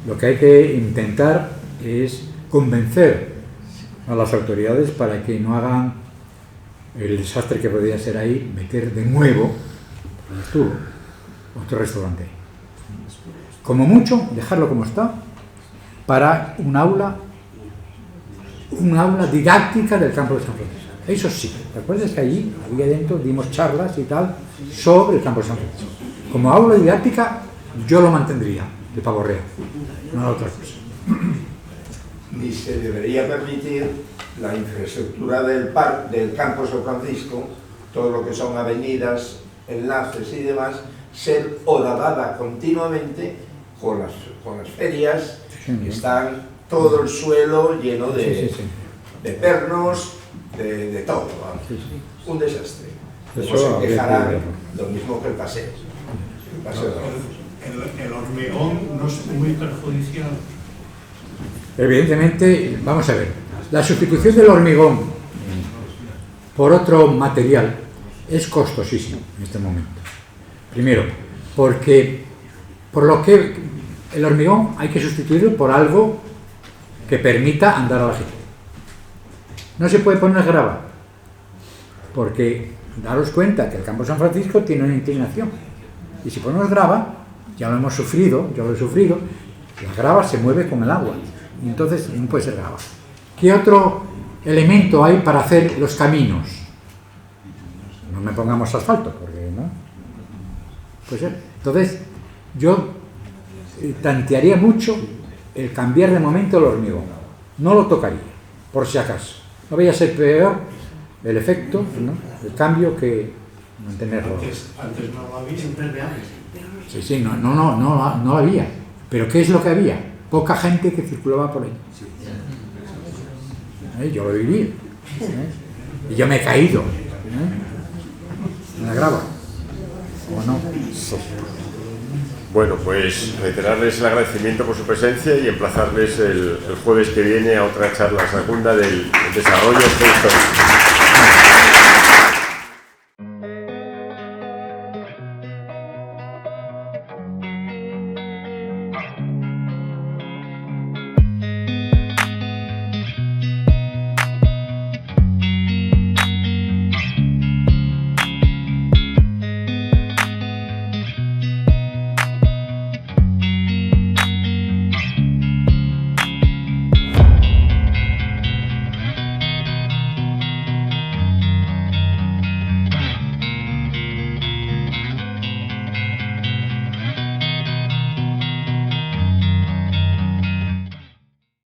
[SPEAKER 2] lo que hay que intentar es convencer a las autoridades para que no hagan el desastre que podría ser ahí, meter de nuevo otro restaurante. Como mucho, dejarlo como está para un aula didáctica del campo de San Francisco. Eso sí, ¿te acuerdas que allí había dentro, dimos charlas y tal sobre el campo de San Francisco? Como aula didáctica yo lo mantendría, de Pavo Real, no otra cosa.
[SPEAKER 8] Y se debería permitir la infraestructura del campo de San Francisco, todo lo que son avenidas, enlaces y demás, ser horadada continuamente con las ferias, que están todo el suelo lleno de pernos, de todo, un desastre. Luego se quejarán lo mismo que el paseo.
[SPEAKER 6] El hormigón no es muy perjudicial.
[SPEAKER 2] Evidentemente, vamos a ver, la sustitución del hormigón por otro material es costosísimo en este momento. Primero, porque el hormigón hay que sustituirlo por algo que permita andar a la gente. No se puede poner grava, porque daros cuenta que el campo de San Francisco tiene una inclinación. Y si ponemos grava, ya lo hemos sufrido, yo lo he sufrido, la grava se mueve con el agua. Y entonces no puede ser grava. ¿Qué elemento hay para hacer los caminos. No me pongamos asfalto, porque no. Pues entonces, yo tantearía mucho el cambiar de momento el hormigón. No lo tocaría, por si acaso. No vaya a ser peor el efecto, ¿no? El cambio que mantenerlo.
[SPEAKER 4] Antes no lo había, impermeable.
[SPEAKER 2] Sí, no había. Pero ¿qué es lo que había? Poca gente que circulaba por ahí. Yo lo he vivido. Y yo me he caído. ¿Me agrava? ¿O no?
[SPEAKER 1] Bueno, pues reiterarles el agradecimiento por su presencia y emplazarles el jueves que viene a otra charla segunda del desarrollo histórico.